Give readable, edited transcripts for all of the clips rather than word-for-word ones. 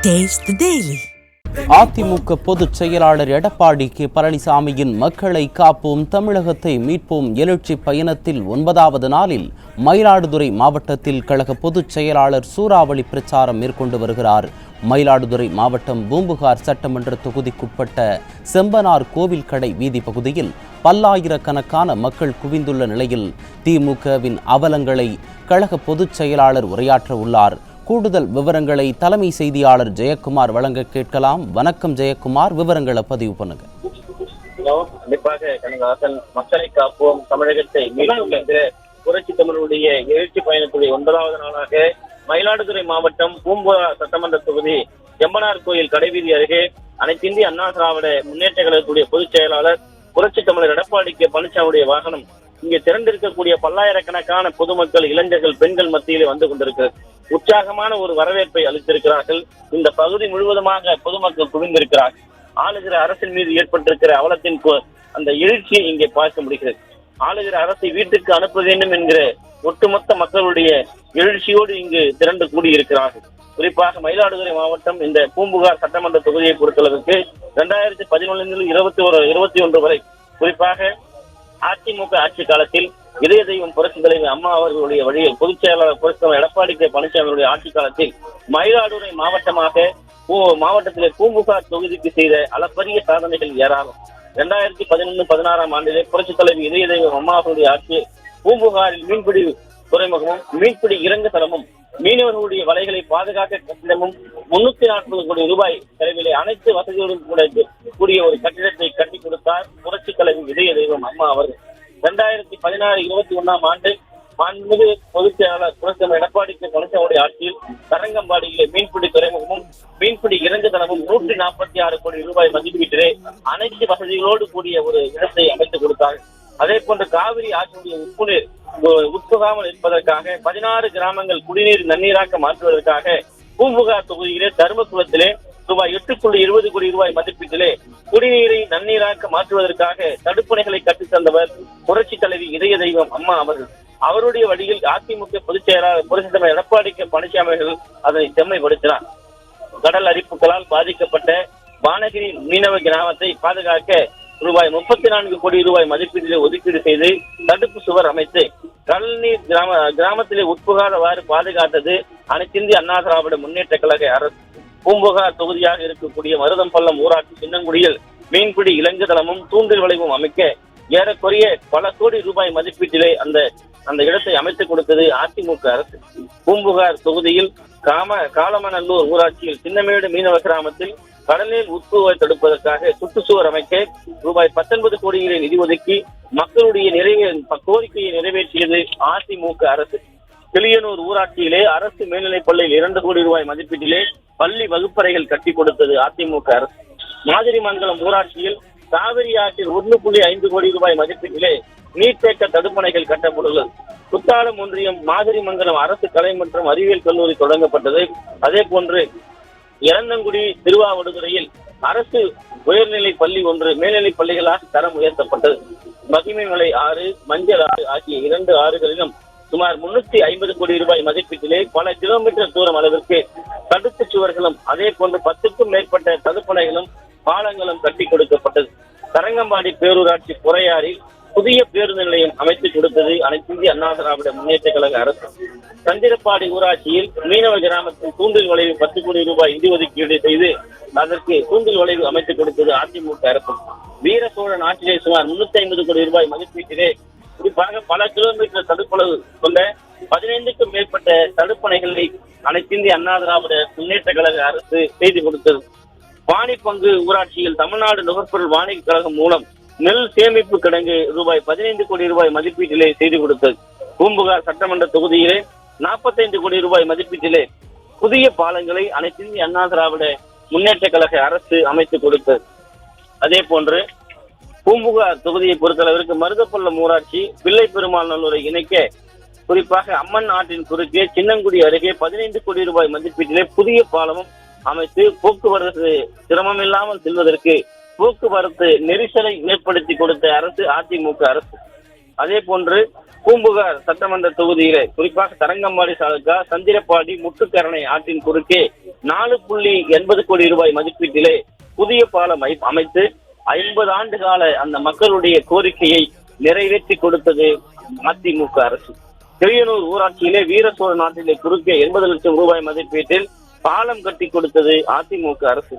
Taste the Daily. AIADMK பொதுச் செயலாளர் Edappadi K பழனிசாமியின் மக்களை காப்போம் தமிழகத்தை மீட்போம் எழுச்சி பயணத்தில் 9வது நாளில் மயிலாடுதுறை மாவட்டத்தில் கழக பொதுச் செயலாளர் சூறாவளி பிரச்சாரம் மேற்கொண்டு வருகிறார். மயிலாடுதுறை மாவட்டம் பூம்புகார் சட்டமன்ற தொகுதிக்குட்பட்ட செம்பனார் கோவில் கடை வீதி பகுதியில் பல்லாயிரக்கணக்கான மக்கள் குவிந்துள்ள நிலையில் திமுகவின் அவலங்களை கழக பொதுச் செயலாளர் உரையாற்ற உள்ளார். கூடுதல் விவரங்களை தலைமை செய்தியாளர் ஜெயக்குமார் வழங்க கேட்கலாம். வணக்கம் ஜெயக்குமார், விவரங்களை பதிவு பண்ணுங்க. கண்டிப்பாக கனகராசன் மக்களை காப்போம் தமிழகத்தை மீண்டும் என்ற புரட்சி தமிழருடைய எழுச்சி பயணத்துடைய 9வது நாளாக மயிலாடுதுறை மாவட்டம் பூம்புகார் சட்டமன்ற தொகுதி செம்பனார் கோயில் கடைவீதி அருகே அனைத்து இந்திய அண்ணா திராவிட முன்னேற்ற கழகத்துடைய பொதுச் செயலாளர் புரட்சி தமிழர் எடப்பாடி கே பழனிசாமியுடைய வாகனம் இங்கே திரண்டிருக்கக்கூடிய பல்லாயிரக்கணக்கான பொதுமக்கள், இளைஞர்கள், பெண்கள் மத்தியிலே வந்து கொண்டிருக்கிறது. உற்சாகமான ஒரு வரவேற்பை அளித்திருக்கிறார்கள். இந்த பகுதி முழுவதுமாக பொதுமக்கள் குவிந்திருக்கிறார்கள். ஆளுகிற அரசின் மீது ஏற்பட்டிருக்கிற அவலத்தின் அந்த எழுச்சியை இங்கே பார்க்க முடிகிறது. ஆளுகிற அரசை வீட்டுக்கு அனுப்ப வேண்டும் என்கிற ஒட்டுமொத்த மக்களுடைய எழுச்சியோடு இங்கு திரண்டு கூடியிருக்கிறார்கள். குறிப்பாக மயிலாடுதுறை மாவட்டம் இந்த பூம்புகார் சட்டமன்ற தொகுதியை பொறுத்தளவுக்கு 2011 21 வரை குறிப்பாக அதிமுக ஆட்சி காலத்தில் இதய தெய்வம் புரட்சி தலைவர் அம்மா அவர்களுடைய வழியில் பொதுச் செயலாளர் புரட்சி எடப்பாடி கே பழனிசாமியுடைய ஆட்சி காலத்தில் மயிலாடுதுறை மாவட்டத்திலே பூம்புகார் தொகுதிக்கு செய்த அளப்பரிய சாதனைகள் ஏராளம். 2011-16 ஆண்டிலே புரட்சி தலைவர் இதய தெய்வம் அம்மா அவர்களுடைய ஆட்சி பூம்புகாரில் மீன்பிடி துறைமுகமும் மீன்பிடி இறங்கு தளமும் மீனவர்களுடைய வலைகளை பாதுகாக்க கட்டிடமும் 340 கோடி ரூபாய் செலவிலே அனைத்து வசதிகளுடன் கூடிய ஒரு கட்டிடத்தை கட்டி கொடுத்தார் புரட்சி தலைவர் இதய தெய்வம் அம்மா அவர்கள். 2016-21 ஆண்டு மாண்புமிகு பொதுச் செயலாளர் புரட்சி எடப்பாடி கே பழனிசாமியுடைய ஆட்சியில் தரங்கம்பாடியிலே மீன்பிடி துறைமுகமும் மீன்பிடி இறங்கு தளமும் 146 கோடி ரூபாய் மதிப்பீட்டிலே அனைத்து வசதிகளோடு கூடிய ஒரு இடத்தை அமைத்துக் கொடுத்தார். அதே போன்று காவிரி ஆற்றினுடைய உப்புநீர் உட்புகாமல் இருப்பதற்காக 16 கிராமங்கள் குடிநீர் நன்னீராக்க மாற்றுவதற்காக பூம்புகார் தொகுதியிலே தருமக்குளத்திலே ரூபாய் 8.20 கோடி ரூபாய் மதிப்பீட்டிலே குடிநீரை நன்னீராக்க மாற்றுவதற்காக தடுப்பணைகளை கட்டித் தந்தவர் புரட்சி தலைவி இதய தெய்வம் அம்மா அவர்கள். அவருடைய வழியில் அதிமுக பொதுச் செயலாளர் புரட்சி தலைவர் எடப்பாடி கே பழனிசாமி அவர்கள் அதனை செம்மைப்படுத்தினார். கடல் அரிப்புகளால் பாதிக்கப்பட்ட வானகிரி மீனவ கிராமத்தை பாதுகாக்க ரூபாய் 34 கோடி ரூபாய் மதிப்பீட்டிலே ஒதுக்கீடு செய்து தடுப்பு சுவர் அமைத்து கடல் நீர் கிராமத்திலே உட்புகாதவாறு பாதுகாத்தது அனைத்து இந்திய அண்ணா திராவிட முன்னேற்ற கழக அரசு. பூம்புகார் தொகுதியாக இருக்கக்கூடிய மருதம்பள்ளம் ஊராட்சி சின்னங்குடியில் மீன்பிடி இலங்கு தளமும் தூண்டில் வளைவும் அமைக்க ஏறக்குறைய பல கோடி ரூபாய் மதிப்பீட்டிலே அந்த இடத்தை அமைத்துக் கொடுத்தது அதிமுக அரசு. பூம்புகார் தொகுதியில் காலமநல்லூர் ஊராட்சியில் சின்னமேடு மீனவ கிராமத்தில் கடலில் உட்புவை தடுப்பதற்காக சுற்றுச்சுவர் அமைக்க ரூபாய் 19 கோடிகளை நிதி ஒதுக்கி மக்களுடைய கோரிக்கையை நிறைவேற்றியது அதிமுக அரசு. கிளியனூர் ஊராட்சியிலே அரசு மேல்நிலைப் பள்ளியில் 2 கோடி ரூபாய் மதிப்பீட்டிலே பள்ளி வகுப்பறைகள் கட்டி கொடுத்தது அதிமுக அரசு. மாதிரிமங்கலம் ஊராட்சியில் காவிரி ஆற்றில் 1.5 கோடி ரூபாய் மதிப்பீட்டிலே நீர்த்தேக்க தடுப்பணைகள் கட்டப்பட்டுள்ளது. குத்தாலம் ஒன்றியம் மாதிரிமங்கலம் அரசு கலை மற்றும் அறிவியல் கல்லூரி தொடங்கப்பட்டது. அதே போன்று இளந்தங்குடி திருவாவடுதுறையில் அரசு உயர்நிலை பள்ளி ஒன்று மேல்நிலைப் பள்ளிகளாக தரம் உயர்த்தப்பட்டது. மகிமைமலை ஆறு, மஞ்சள் ஆறு ஆகிய 2 ஆறுகளிலும் சுமார் 350 கோடி ரூபாய் மதிப்பீட்டிலே பல கிலோமீட்டர் தூரம் அளவிற்கு தடுப்பு சுவர்களும் அதே போன்று 10க்கும் மேற்பட்ட தடுப்பணைகளும் பாலங்களும் கட்டி கொடுக்கப்பட்டது. தரங்கம்பாடி பேரூராட்சி புறையாறில் புதிய பேருந்து நிலையம் அமைத்துக் கொடுத்தது அனைத்து இந்திய அண்ணா திராவிட முன்னேற்ற கழக அரசு. சந்திரப்பாடி ஊராட்சியில் மீனவ கிராமத்தில் தூண்டில் வளைவு 10 கோடி ரூபாய் நிதி ஒதுக்கீடு செய்து அதற்கு தூண்டில் வளைவு அமைத்துக் கொடுத்தது அதிமுக அரசு. வீர சோழன் ஆட்சியிலே சுமார் 350 கோடி ரூபாய் மதிப்பீட்டிலே குறிப்பாக பல கிலோமீட்டர் தடுப்பளவு கொண்ட 15க்கும் மேற்பட்ட தடுப்பணைகளை அனைத்து இந்திய அண்ணா திராவிட முன்னேற்ற கழக அரசு செய்து கொடுத்தது. வாணிப்பங்கு ஊராட்சியில் தமிழ்நாடு நுகர்பொருள் வாணிக கழகம் மூலம் நெல் சேமிப்பு கிடங்கு ரூபாய் 15 கோடி ரூபாய் மதிப்பீட்டிலே செய்து கொடுத்தது. பூம்புகார் சட்டமன்ற தொகுதியிலே 45 கோடி ரூபாய் மதிப்பீட்டிலே புதிய பாலங்களை அனைத்து இந்திய அண்ணா திராவிட முன்னேற்ற கழக அரசு அமைத்துக் கொடுத்தது. அதே போன்று பூம்புகார் தொகுதியை பொறுத்தளவிற்கு மருதப்பள்ளம் ஊராட்சி பிள்ளை பெருமாள் நல்லூரை இணைக்க குறிப்பாக அம்மன் ஆற்றின் குறுக்கே சின்னங்குடி அருகே 15 கோடி ரூபாய் மதிப்பீட்டிலே புதிய பாலமும் அமைத்து போக்குவரத்து சிரமம் இல்லாமல் செல்வதற்கு போக்குவரத்து நெரிசலை ஏற்படுத்தி கொடுத்த அரசு அதிமுக அரசு. அதே போன்று பூம்புகார் சட்டமன்ற தொகுதியிலே குறிப்பாக தரங்கம்பாடி சாலுக்கா சந்திரப்பாடி முட்டுக்கரணை ஆற்றின் குறுக்கே 4.80 கோடி ரூபாய் மதிப்பீட்டிலே புதிய பாலம் அமைத்து 50 ஆண்டு கால அந்த மக்களுடைய கோரிக்கையை நிறைவேற்றி கொடுத்தது அதிமுக அரசு. கிளியனூர் ஊராட்சியிலே வீரசோழ நாட்டிலே குறுக்கே 80 லட்சம் ரூபாய் மதிப்பீட்டில் பாலம் கட்டி கொடுத்தது அதிமுக அரசு.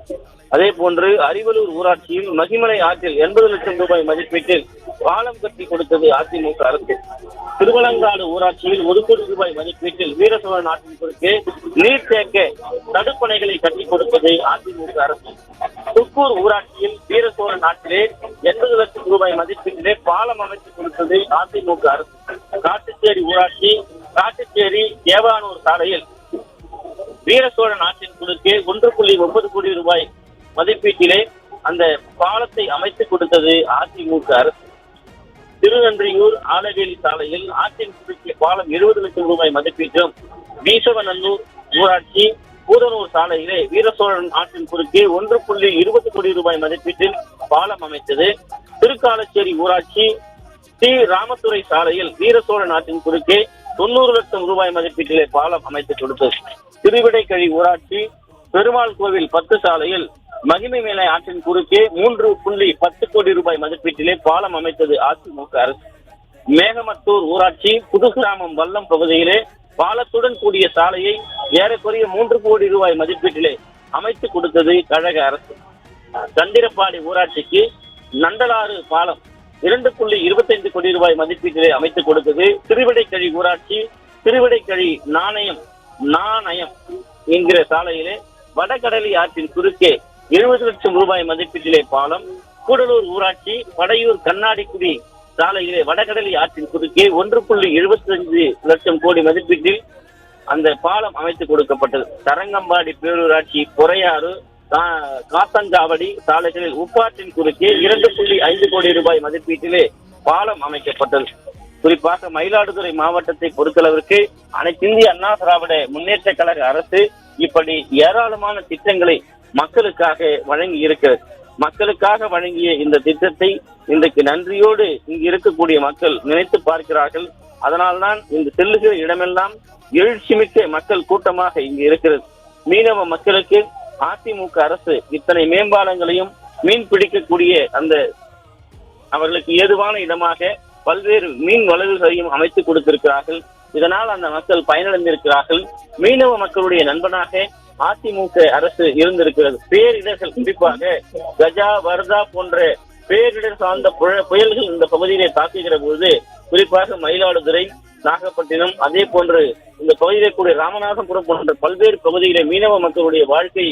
அதே போன்று அரிவலூர் ஊராட்சியில் மகிமலை ஆற்றில் 80 லட்சம் ரூபாய் மதிப்பீட்டில் பாலம் கட்டி கொடுத்தது அதிமுக அரசு. திருவலங்காடு ஊராட்சியில் 1 கோடி ரூபாய் மதிப்பீட்டில் வீரசோழ நாட்டின் குறுக்கே நீர்த்தேக்க தடுப்பணைகளை கட்டி கொடுத்தது அதிமுக அரசு. துக்கூர் ஊராட்சியில் வீரசோழ நாட்டிலே 80 லட்சம் ரூபாய் மதிப்பீட்டிலே பாலம் அமைத்து கொடுத்தது அதிமுக அரசு. காட்டுச்சேரி ஊராட்சி காட்டுச்சேரி தேவானூர் சாலையில் வீரசோழ நாட்டின் குறுக்கே 1.9 கோடி ரூபாய் மதிப்பீட்டிலே அந்த பாலத்தை அமைத்து கொடுத்தது அதிமுக அரசு. திருநன்றியூர் ஆலவேலி சாலையில் ஆற்றின் குறுக்கே பாலம் 70 லட்சம் ரூபாய் மதிப்பீட்டிலும் வீசவநல்லூர் ஊராட்சி பூதனூர் சாலையிலே வீரசோழன் ஆற்றின் குறுக்கே 1.20 கோடி ரூபாய் மதிப்பீட்டில் பாலம் அமைத்தது. திருக்காலச்சேரி ஊராட்சி ஸ்ரீ ராமத்துறை சாலையில் வீரசோழ நாட்டின் குறுக்கே 90 லட்சம் ரூபாய் மதிப்பீட்டிலே பாலம் அமைத்து கொடுத்தது. திருவிடைக்கழி ஊராட்சி பெருமாள் கோவில் 10 சாலையில் மகிமை மேலை ஆற்றின் குறுக்கே 3.10 கோடி ரூபாய் மதிப்பீட்டிலே பாலம் அமைத்தது அதிமுக அரசு. மேகமத்தூர் ஊராட்சி புதுகிராமம் வல்லம் பகுதியிலே பாலத்துடன் கூடிய சாலையை ஏறக்குறைய 3 கோடி ரூபாய் மதிப்பீட்டிலே அமைத்து கொடுத்தது கழக அரசு. சந்திரப்பாடி ஊராட்சிக்கு நண்டலாறு பாலம் 2.25 கோடி ரூபாய் மதிப்பீட்டிலே அமைத்து கொடுத்தது. திருவிடைக்கழி ஊராட்சி திருவிடைக்கழி நாணயம் என்கிற சாலையிலே வடகடலி ஆற்றின் குறுக்கே 70 லட்சம் ரூபாய் மதிப்பீட்டிலே பாலம். கூடலூர் ஊராட்சி படையூர் கண்ணாடிக்குடி சாலையிலே வடகடலி ஆற்றின் குறுக்கே 1.75 லட்சம் கோடி மதிப்பீட்டில் அந்த பாலம் அமைத்து கொடுக்கப்பட்டது. தரங்கம்பாடி பேரூராட்சி பொறையாறு காத்தஞ்சாவடி சாலைகளில் உப்பாற்றின் குறுக்கே 2.5 கோடி ரூபாய் மதிப்பீட்டிலே பாலம் அமைக்கப்பட்டது. குறிப்பாக மயிலாடுதுறை மாவட்டத்தை பொறுத்தளவிற்கு அனைத்திந்திய அண்ணா திராவிட முன்னேற்ற கழக அரசு இப்படி ஏராளமான திட்டங்களை மக்களுக்காக வழங்கி இருக்கிறது. மக்களுக்காக வழங்கிய இந்த திட்டத்தை இன்றைக்கு நன்றியோடு இங்கு இருக்கக்கூடிய மக்கள் நினைத்து பார்க்கிறார்கள். அதனால்தான் இங்கு செல்லுகிற இடமெல்லாம் எழுச்சிமிக்க மக்கள் கூட்டமாக இங்கு இருக்கிறது. மீனவ மக்களுக்கு அதிமுக அரசு இத்தனை மேம்பாலங்களையும் மீன் பிடிக்கக்கூடிய அந்த அவர்களுக்கு ஏதுவான இடமாக பல்வேறு மீன் வளவுகளையும் அமைத்து கொடுத்திருக்கிறார்கள். இதனால் அந்த மக்கள் பயனடைந்திருக்கிறார்கள். மீனவ மக்களுடைய நண்பனாக அதிமுக அரசு இருந்திருக்கிறது. பேரிடர்கள் குறிப்பாக கஜா வர்தா போன்ற பேரிடர் சார்ந்த புயல்கள் இந்த பகுதியிலே தாக்குகிற போது குறிப்பாக மயிலாடுதுறை நாகப்பட்டினம் அதே போன்று இந்த பகுதியிலே கூடிய ராமநாதபுரம் போன்ற பல்வேறு பகுதியிலே மீனவ மக்களுடைய வாழ்க்கை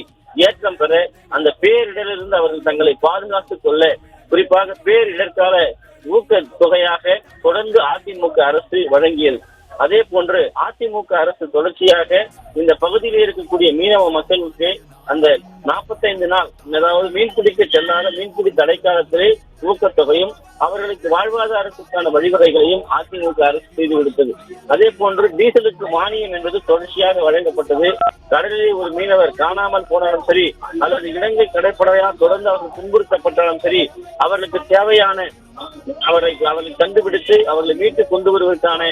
ஏற்றம் பெற அந்த பேரிடரிலிருந்து அவர்கள் தங்களை பாதுகாத்துக் கொள்ள குறிப்பாக பேரிடர்கால ஊக்க தொகையாக தொடர்ந்து அதிமுக அரசு வழங்கியது. அதே போன்று அதிமுக அரசு தொடர்ச்சியாக இந்த பகுதியில் இருக்கக்கூடிய மீனவ மக்களுக்கு அந்த 45 நாள் அதாவது மீன்பிடிக்க செல்லாத மீன்பிடி தடைக்காலத்திலே ஊக்கத்தொகையும் அவர்களுக்கு வாழ்வாதாரத்துக்கான வழிவகைகளையும் அதிமுக அரசு செய்து விடுத்தது. அதே போன்று டீசலுக்கு மானியம் என்பது தொடர்ச்சியாக வழங்கப்பட்டது. கடலிலே ஒரு மீனவர் காணாமல் போனாலும் சரி அல்லது இலங்கை கடற்படையால் தொடர்ந்து அவர்கள் துன்புறுத்தப்பட்டாலும் சரி அவர்களுக்கு தேவையான அவர்களை கண்டுபிடித்து அவர்களை மீட்டு கொண்டு வருவதற்கான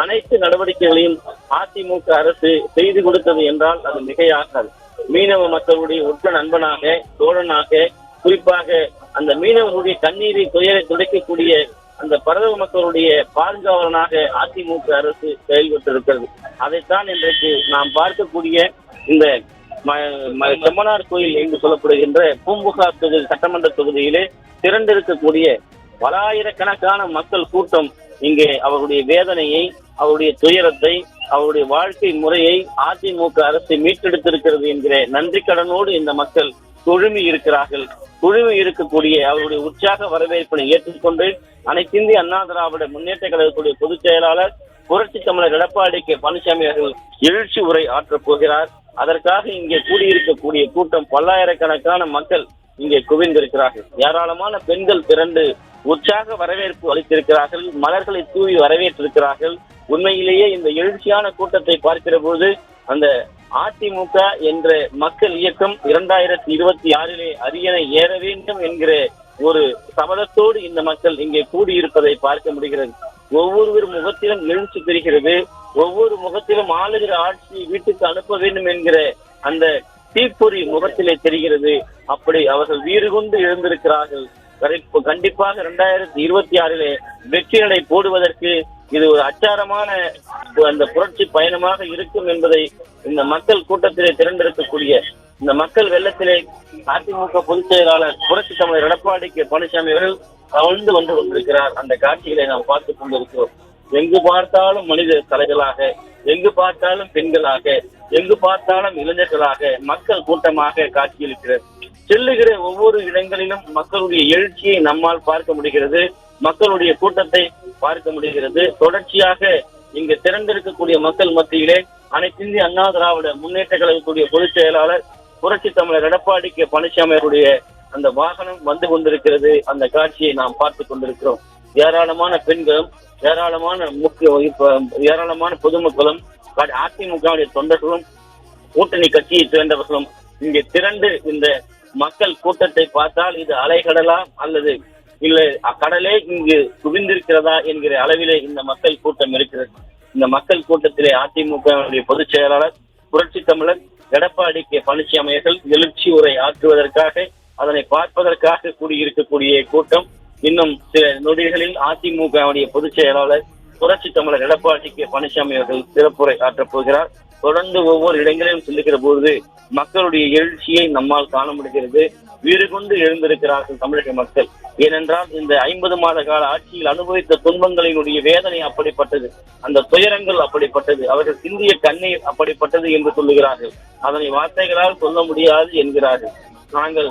அனைத்து நடவடிக்கைகளையும் அதிமுக அரசு செய்து கொடுத்தது என்றால் அது மிகையாகாது. மீனவ மக்களுடைய உற்ற நண்பனாக தோழனாக குறிப்பாக அந்த மீனவர்களுடைய கண்ணீரை துயரை துடைக்கக்கூடிய அந்த பரதவ மக்களுடைய பாதுகாவலனாக அதிமுக அரசு செயல்பட்டிருக்கிறது. அதைத்தான் இன்றைக்கு நாம் பார்க்கக்கூடிய இந்த செம்மனார் கோயில் என்று சொல்லப்படுகின்ற பூம்புகார் தொகுதி சட்டமன்ற தொகுதியிலே திரண்டிருக்கக்கூடிய பலாயிரக்கணக்கான மக்கள் கூட்டம் இங்கே அவருடைய வேதனையை அவருடைய துயரத்தை அவருடைய வாழ்க்கை முறையை அதிமுக அரசு மீட்டெடுத்திருக்கிறது என்கிற நன்றி கடனோடு இந்த மக்கள் குழுமி இருக்கிறார்கள். குழுமி இருக்கக்கூடிய அவருடைய உற்சாக வரவேற்பினை ஏற்றுக்கொண்டு அனைத்திந்திய அண்ணா திராவிட முன்னேற்ற கழகத்துடைய பொதுச் செயலாளர் புரட்சி தமிழர் எடப்பாடி கே பழனிசாமி அவர்கள் எழுச்சி உரை ஆற்றப் போகிறார். அதற்காக இங்கே கூடியிருக்கக்கூடிய கூட்டம் பல்லாயிரக்கணக்கான மக்கள் இங்கே குவிந்திருக்கிறார்கள். ஏராளமான பெண்கள் திரண்டு உற்சாக வரவேற்பு அளித்திருக்கிறார்கள். மலர்களை தூவி வரவேற்றிருக்கிறார்கள். உண்மையிலேயே இந்த எழுச்சியான கூட்டத்தை பார்க்கிற போது அந்த அதிமுக என்ற மக்கள் இயக்கம் 2026 அரியணை ஏற வேண்டும் என்கிற ஒரு சபதத்தோடு இந்த மக்கள் இங்கே கூடியிருப்பதை பார்க்க முடிகிறது. ஒவ்வொரு முகத்திலும் எழுச்சி பெறுகிறது. ஒவ்வொரு முகத்திலும் ஆளுகிற ஆட்சியை வீட்டுக்கு அனுப்ப வேண்டும் என்கிற அந்த தீப்பொறி முகத்திலே தெரிகிறது. அப்படி அவர்கள் வீறு கொண்டு எழுந்திருக்கிறார்கள். கண்டிப்பாக 2026 வெற்றிகளை போடுவதற்கு இது ஒரு அச்சாரமான அந்த புரட்சி பயணமாக இருக்கும் என்பதை இந்த மக்கள் கூட்டத்திலே திரண்டிருக்கக்கூடிய இந்த மக்கள் வெள்ளத்திலே அதிமுக பொதுச் செயலாளர் புரட்சி தமிழர் எடப்பாடி கே பழனிசாமி அவர்கள் கவிழ்ந்து வந்து கொண்டிருக்கிறார். அந்த காட்சிகளை நாம் பார்த்துக் கொண்டிருக்கிறோம். எங்கு பார்த்தாலும் மனித தலைகளாக, எங்கு பார்த்தாலும் பெண்களாக, எங்கு பார்த்தாலும் இளைஞர்களாக மக்கள் கூட்டமாக காட்சியளிக்கிறது. செல்லுகிற ஒவ்வொரு இடங்களிலும் மக்களுடைய எழுச்சியை நம்மால் பார்க்க முடிகிறது. மக்களுடைய கூட்டத்தை பார்க்க முடிகிறது. தொடர்ச்சியாக இங்கு திரண்டிருக்கக்கூடிய மக்கள் மத்தியிலே அனைத்து இந்திய அண்ணா திராவிட முன்னேற்ற கழகத்துடைய பொதுச் செயலாளர் புரட்சி தமிழர் எடப்பாடி கே பழனிசாமி அவருடைய அந்த வாகனம் வந்து கொண்டிருக்கிறது. அந்த காட்சியை நாம் பார்த்துக் கொண்டிருக்கிறோம். ஏராளமான பெண்களும், ஏராளமான பொதுமக்களும், அதிமுக தொண்டர்களும், கூட்டணி கட்சியை சேர்ந்தவர்களும் இங்கே திரண்டு இந்த மக்கள் கூட்டத்தை பார்த்தால் இது அலைகடலா அல்லது இல்லை கடலே இங்கு குவிந்திருக்கிறதா என்கிற அளவிலே இந்த மக்கள் கூட்டம் இருக்கிறது. இந்த மக்கள் கூட்டத்திலே அதிமுக பொதுச் செயலாளர் புரட்சி தமிழர் எடப்பாடி கே பழனிசாமி அவர்கள் எழுச்சி உரை ஆற்றுவதற்காக, அதனை பார்ப்பதற்காக கூடியிருக்கக்கூடிய கூட்டம். இன்னும் சில நொடிகளில் அதிமுக பொதுச் செயலாளர் புரட்சி தமிழர் எடப்பாடி கே பழனிசாமி அவர்கள் சிறப்புரை ஆற்றப் போகிறார். தொடர்ந்து ஒவ்வொரு இடங்களிலும் செல்லுகிற போது மக்களுடைய எழுச்சியை நம்மால் காண முடிகிறது. வீறு கொண்டு எழுந்திருக்கிறார்கள் தமிழக மக்கள். ஏனென்றால் இந்த 50 மாத கால ஆட்சியில் அனுபவித்த துன்பங்களினுடைய வேதனை அப்படிப்பட்டது, அந்த துயரங்கள் அப்படிப்பட்டது, அவர்கள் சிந்திய கண்ணீர் அப்படிப்பட்டது என்று சொல்லுகிறார்கள். அதனை வார்த்தைகளால் சொல்ல முடியாது என்கிறார்கள். நாங்கள்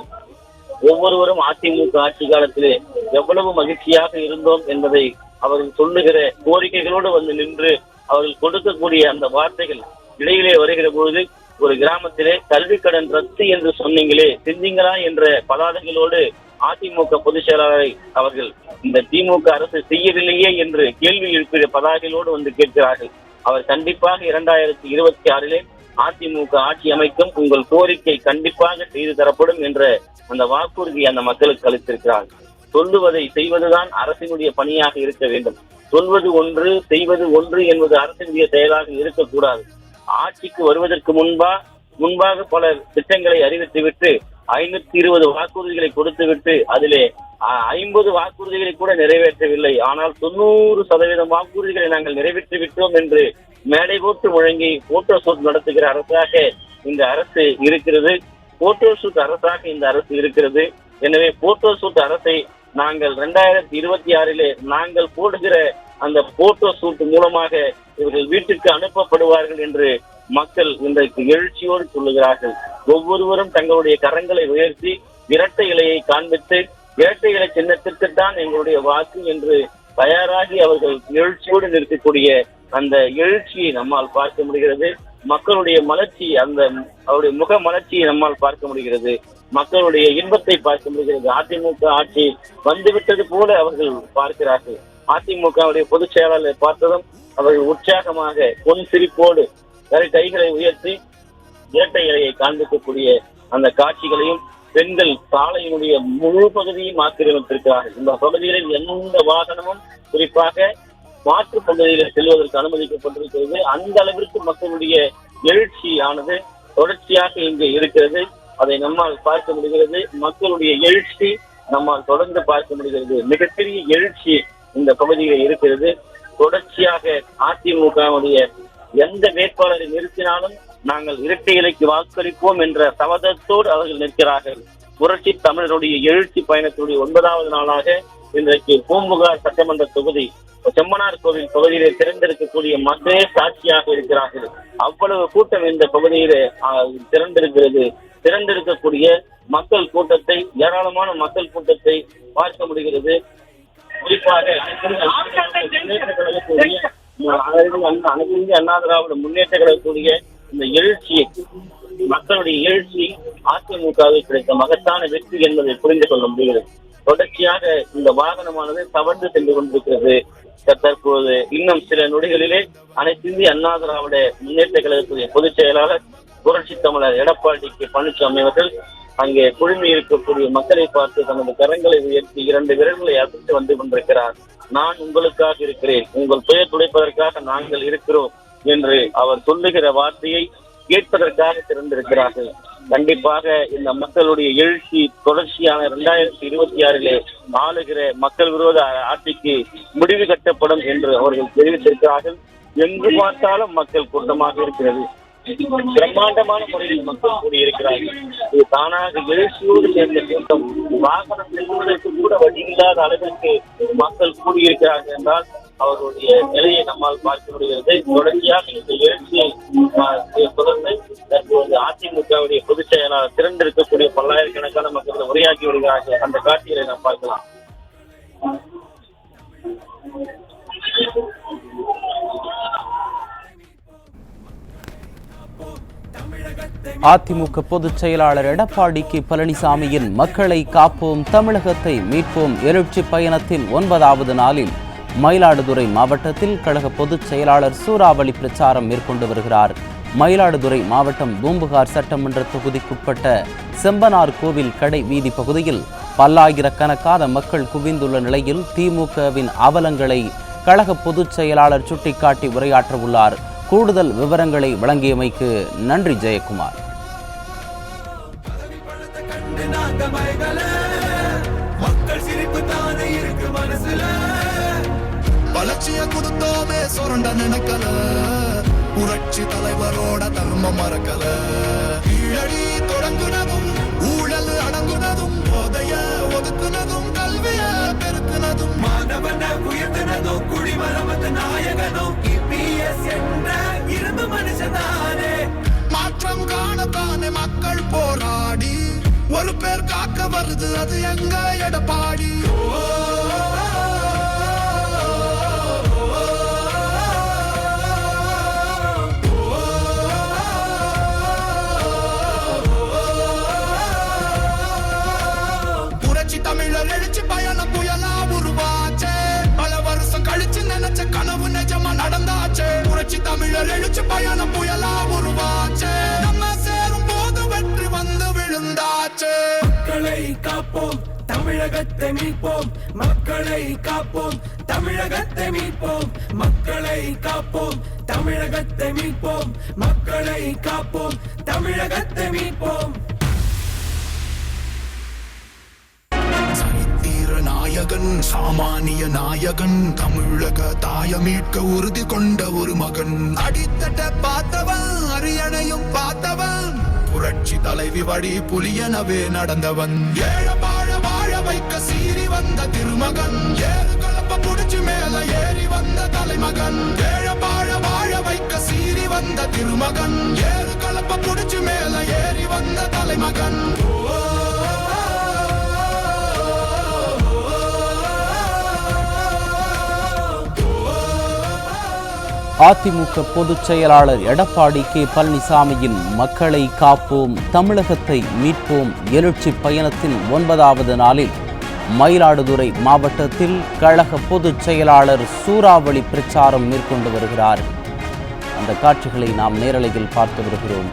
ஒவ்வொருவரும் அதிமுக ஆட்சி காலத்திலே எவ்வளவு மகிழ்ச்சியாக இருந்தோம் என்பதை அவர்கள் சொல்லுகிற கோரிக்கைகளோடு வந்து நின்று அவர்கள் கொடுக்கக்கூடிய அந்த வார்த்தைகள் இடையிலே வருகிற பொழுது, ஒரு கிராமத்திலே கல்வி கடன் ரத்து என்று சொன்னீங்களே, செஞ்சீங்களா என்ற பதாதைகளோடு அதிமுக பொதுச் செயலாளரை அவர்கள் இந்த திமுக அரசு செய்யவில்லையே என்று கேள்வி எழுப்பிய பதாகைகளோடு வந்து கேட்கிறார்கள். அவர் கண்டிப்பாக 2026 அதிமுக ஆட்சி அமைக்கும், உங்கள் கோரிக்கை கண்டிப்பாக செய்து தரப்படும் என்ற அந்த வாக்குறுதி அந்த மக்களுக்கு அளித்திருக்கிறார். சொல்லுவதை செய்வதுதான் அரசினுடைய பணியாக இருக்க வேண்டும். சொல்வது ஒன்று, செய்வது ஒன்று என்பது அரசினுடைய செயலாக இருக்கக்கூடாது. ஆட்சிக்கு வருவதற்கு முன்பாக பல திட்டங்களை அறிவித்துவிட்டு 520 வாக்குறுதிகளை கொடுத்துவிட்டு அதிலே 50 வாக்குறுதிகளை கூட நிறைவேற்றவில்லை. ஆனால் 90% வாக்குறுதிகளை நாங்கள் நிறைவேற்றி விட்டோம் என்று மேடை போட்டு முழங்கி போட்டோ ஷூட் நடத்துகிற அரசாக இந்த அரசு இருக்கிறது. போட்டோ ஷூட் அரசாக இந்த அரசு இருக்கிறது. எனவே போட்டோ ஷூட் அரசை நாங்கள் 2026 நாங்கள் போடுகிற அந்த போட்டோ ஷூட் மூலமாக இவர்கள் வீட்டுக்கு அனுப்பப்படுவார்கள் என்று மக்கள் இன்றைக்கு எழுச்சியோடு சொல்லுகிறார்கள். ஒவ்வொருவரும் தங்களுடைய கரங்களை உயர்த்தி இரட்டை இலையை காண்பித்து, இரட்டை இலை சின்னத்திற்குத்தான் எங்களுடைய வாக்கு என்று தயாராகி அவர்கள் எழுச்சியோடு நிற்கக்கூடிய அந்த எழுச்சியை நம்மால் பார்க்க முடிகிறது. மக்களுடைய மலர்ச்சி, அந்த அவருடைய முக மலர்ச்சியை நம்மால் பார்க்க முடிகிறது. மக்களுடைய இன்பத்தை பார்க்க முடிகிறது. அதிமுக ஆட்சி வந்துவிட்டது போல அவர்கள் பார்க்கிறார்கள். அதிமுக பொதுச் செயலாளரை பார்த்ததும் அவர்கள் உற்சாகமாக பொன் சிரிப்போடு கைகளை உயர்த்தி இரட்டை இலையை காண்பிக்கக்கூடிய அந்த காட்சிகளையும், பெண்கள் சாலையினுடைய முழு பகுதியும் ஆக்கிரமித்திருக்கிறார்கள். இந்த பகுதிகளில் எந்த வாகனமும் குறிப்பாக மாற்று பகுதியில் செல்வதற்கு அனுமதிக்கப்பட்டிருக்கிறது. அந்த அளவிற்கு மக்களுடைய எழுச்சியானது தொடர்ச்சியாக இங்கு இருக்கிறது. அதை நம்மால் பார்க்க முடிகிறது. மக்களுடைய எழுச்சி நம்மால் தொடர்ந்து பார்க்க முடிகிறது. மிகப்பெரிய எழுச்சி இந்த பகுதியில் இருக்கிறது. தொடர்ச்சியாக அதிமுக எந்த வேட்பாளரை நிறுத்தினாலும் நாங்கள் இரட்டை இலைக்கு வாக்களிப்போம் என்ற சபதத்தோடு அவர்கள் நிற்கிறார்கள். புரட்சி தமிழருடைய எழுச்சி பயணத்துடைய 9வது நாளாக இன்றைக்கு பூம்புகார் சட்டமன்ற தொகுதி செம்மனார் கோவில் பகுதியிலே திறந்திருக்கக்கூடிய மக்களே சாட்சியாக இருக்கிறார்கள். அவ்வளவு கூட்டம் இந்த பகுதியிலே திறந்திருக்கிறது. திறந்திருக்கக்கூடிய மக்கள் கூட்டத்தை, ஏராளமான மக்கள் கூட்டத்தை பார்க்க முடிகிறது. குறிப்பாக அனைத்து இந்திய அண்ணா திராவிட முன்னேற்ற கழகக்கூடிய இந்த எழுச்சியை, மக்களுடைய எழுச்சி அதிமுகவை கிடைத்த மகத்தான வெற்றி என்பதை புரிந்து கொள்ள முடிகிறது. தொடர்ச்சியாக இந்த வாகனமானது தவறு சென்று கொண்டிருக்கிறது. தற்போது இன்னும் சில நொடிகளிலே அனைத்து இந்திய அண்ணா திராவிட முன்னேற்ற கழகத்துடைய பொதுச் செயலாளர் புரட்சி தமிழர் எடப்பாடி கே பழனிசாமி அவர்கள் அங்கே குழுமி இருக்கக்கூடிய மக்களை பார்த்து தனது கரங்களை உயர்த்தி 2 விரல்களை அசைத்து வந்து கொண்டிருக்கிறார். நான் உங்களுக்காக இருக்கிறேன், உங்கள் துயர் துடைப்பதற்காக நாங்கள் இருக்கிறோம் என்று அவர் சொல்லுகிற வார்த்தையை கேட்பதற்காக திறந்திருக்கிறார்கள். கண்டிப்பாக இந்த மக்களுடைய எழுச்சி தொடர்ச்சியான 2026 ஆளுகிற மக்கள் விரோத ஆட்சிக்கு முடிவு கட்டப்படும் என்று அவர்கள் தெரிவித்திருக்கிறார்கள். எங்கு பார்த்தாலும் மக்கள் கூட்டமாக இருக்கிறது. பிரம்மாண்டமான முறையில் மக்கள் கூடியிருக்கிறார்கள். இது தானாக எழுச்சியோடு சேர்ந்த கூட்டம். வாகனம் செல்வதற்கு கூட வழியில்லாத அளவிற்கு மக்கள் கூடியிருக்கிறார்கள் என்றால் அவர்களுடைய நிலையை நம்மால் பார்க்க முடிகிறது. தொடர்ச்சியாக இந்த எழுச்சியை தொடர்ந்து தற்போது அதிமுகவுடைய பொதுச் செயலாளர் திரண்டிருக்கக்கூடிய பல்லாயிரக்கணக்கான மக்கள் உரையாக்கி வருகிறார்கள். அந்த காட்சிகளை நாம் பார்க்கலாம். அதிமுக பொதுச் செயலாளர் எடப்பாடி கே பழனிசாமியின் மக்களை காப்போம் தமிழகத்தை மீட்போம் எழுச்சி பயணத்தின் 9வது நாளில் மயிலாடுதுறை மாவட்டத்தில் கழக பொதுச் செயலாளர் சூறாவளி பிரச்சாரம் மேற்கொண்டு வருகிறார். மயிலாடுதுறை மாவட்டம் பூம்புகார் சட்டமன்ற தொகுதிக்குட்பட்ட செம்பனார் கோவில் கடை வீதி பகுதியில் பல்லாயிரக்கணக்கான மக்கள் குவிந்துள்ள நிலையில் திமுகவின் அவலங்களை கழக பொதுச் செயலாளர் சுட்டிக்காட்டி உரையாற்ற உள்ளார். கூடுதல் விவரங்களை வழங்கியமைக்கு நன்றி ஜெயக்குமார். வளர்ச்சிய கொடுத்தோமே சொரண்ட நினைக்கல, புரட்சி தலைவரோட தர்ம மறக்கல. கீழடி தொடங்குனதும் ஊழல் அடங்குனதும் போதைய ஒதுக்குனதும் கல்விய பெருக்குனதும் மாணவன உயர்த்தினதும் குடிமரமத்து நாயகனும் இரும்பு மனுஷனாரே. மாற்றம் காணத்தானே மக்கள் போராடி ஒரு பேர் காக்க வருது, அது எங்க எடப்பாடி. புரட்சி தமிழர் எழுச்சி பயணம் புயலா உருவாச்சே, பல வருஷம் கழிச்சு நினைச்ச கனவு நிஜமா நடந்தாச்சே. புரட்சி தமிழர் எழுச்சி பயணம் புயலா உருவாச்சே, நம்ம சேரும் போது வெற்றி வந்து விழுந்தாச்சே. மக்களை காப்போம் தமிழகத்தை மீட்போம், மக்களை காப்போம் தமிழகத்தை மீட்போம், மக்களை காப்போம் தமிழகத்தை மீட்போம், மக்களை காப்போம் தமிழகத்தை மீட்போம். நாயகன் சாமானிய நாயகன், தமிழக தாய மீட்க உறுதி கொண்ட ஒரு மகன். அடித்தட்ட பார்த்தவன் அரியணையும் பார்த்தவன், புரட்சி தலைவி வழி புலியனவே நடந்தவன். ஏழ வாழ வாழ வைக்க சீறி வந்த திருமகன், ஏறு கலப்ப புடிச்சு மேல ஏறி வந்த தலைமகன். ஏழ வாழ வாழ வைக்க சீறி வந்த திருமகன், ஏறு கலப்ப புடிச்சு மேல ஏறி வந்த தலைமகன். அதிமுக பொதுச் செயலாளர் எடப்பாடி கே பழனிசாமியின் மக்களை காப்போம் தமிழகத்தை மீட்போம் எழுச்சி பயணத்தின் 9வது நாளில் மயிலாடுதுறை மாவட்டத்தில் கழக பொதுச் செயலாளர் சூறாவளி பிரச்சாரம் மேற்கொண்டு வருகிறார். அந்த காட்சிகளை நாம் நேரலையில் பார்த்து வருகிறோம்.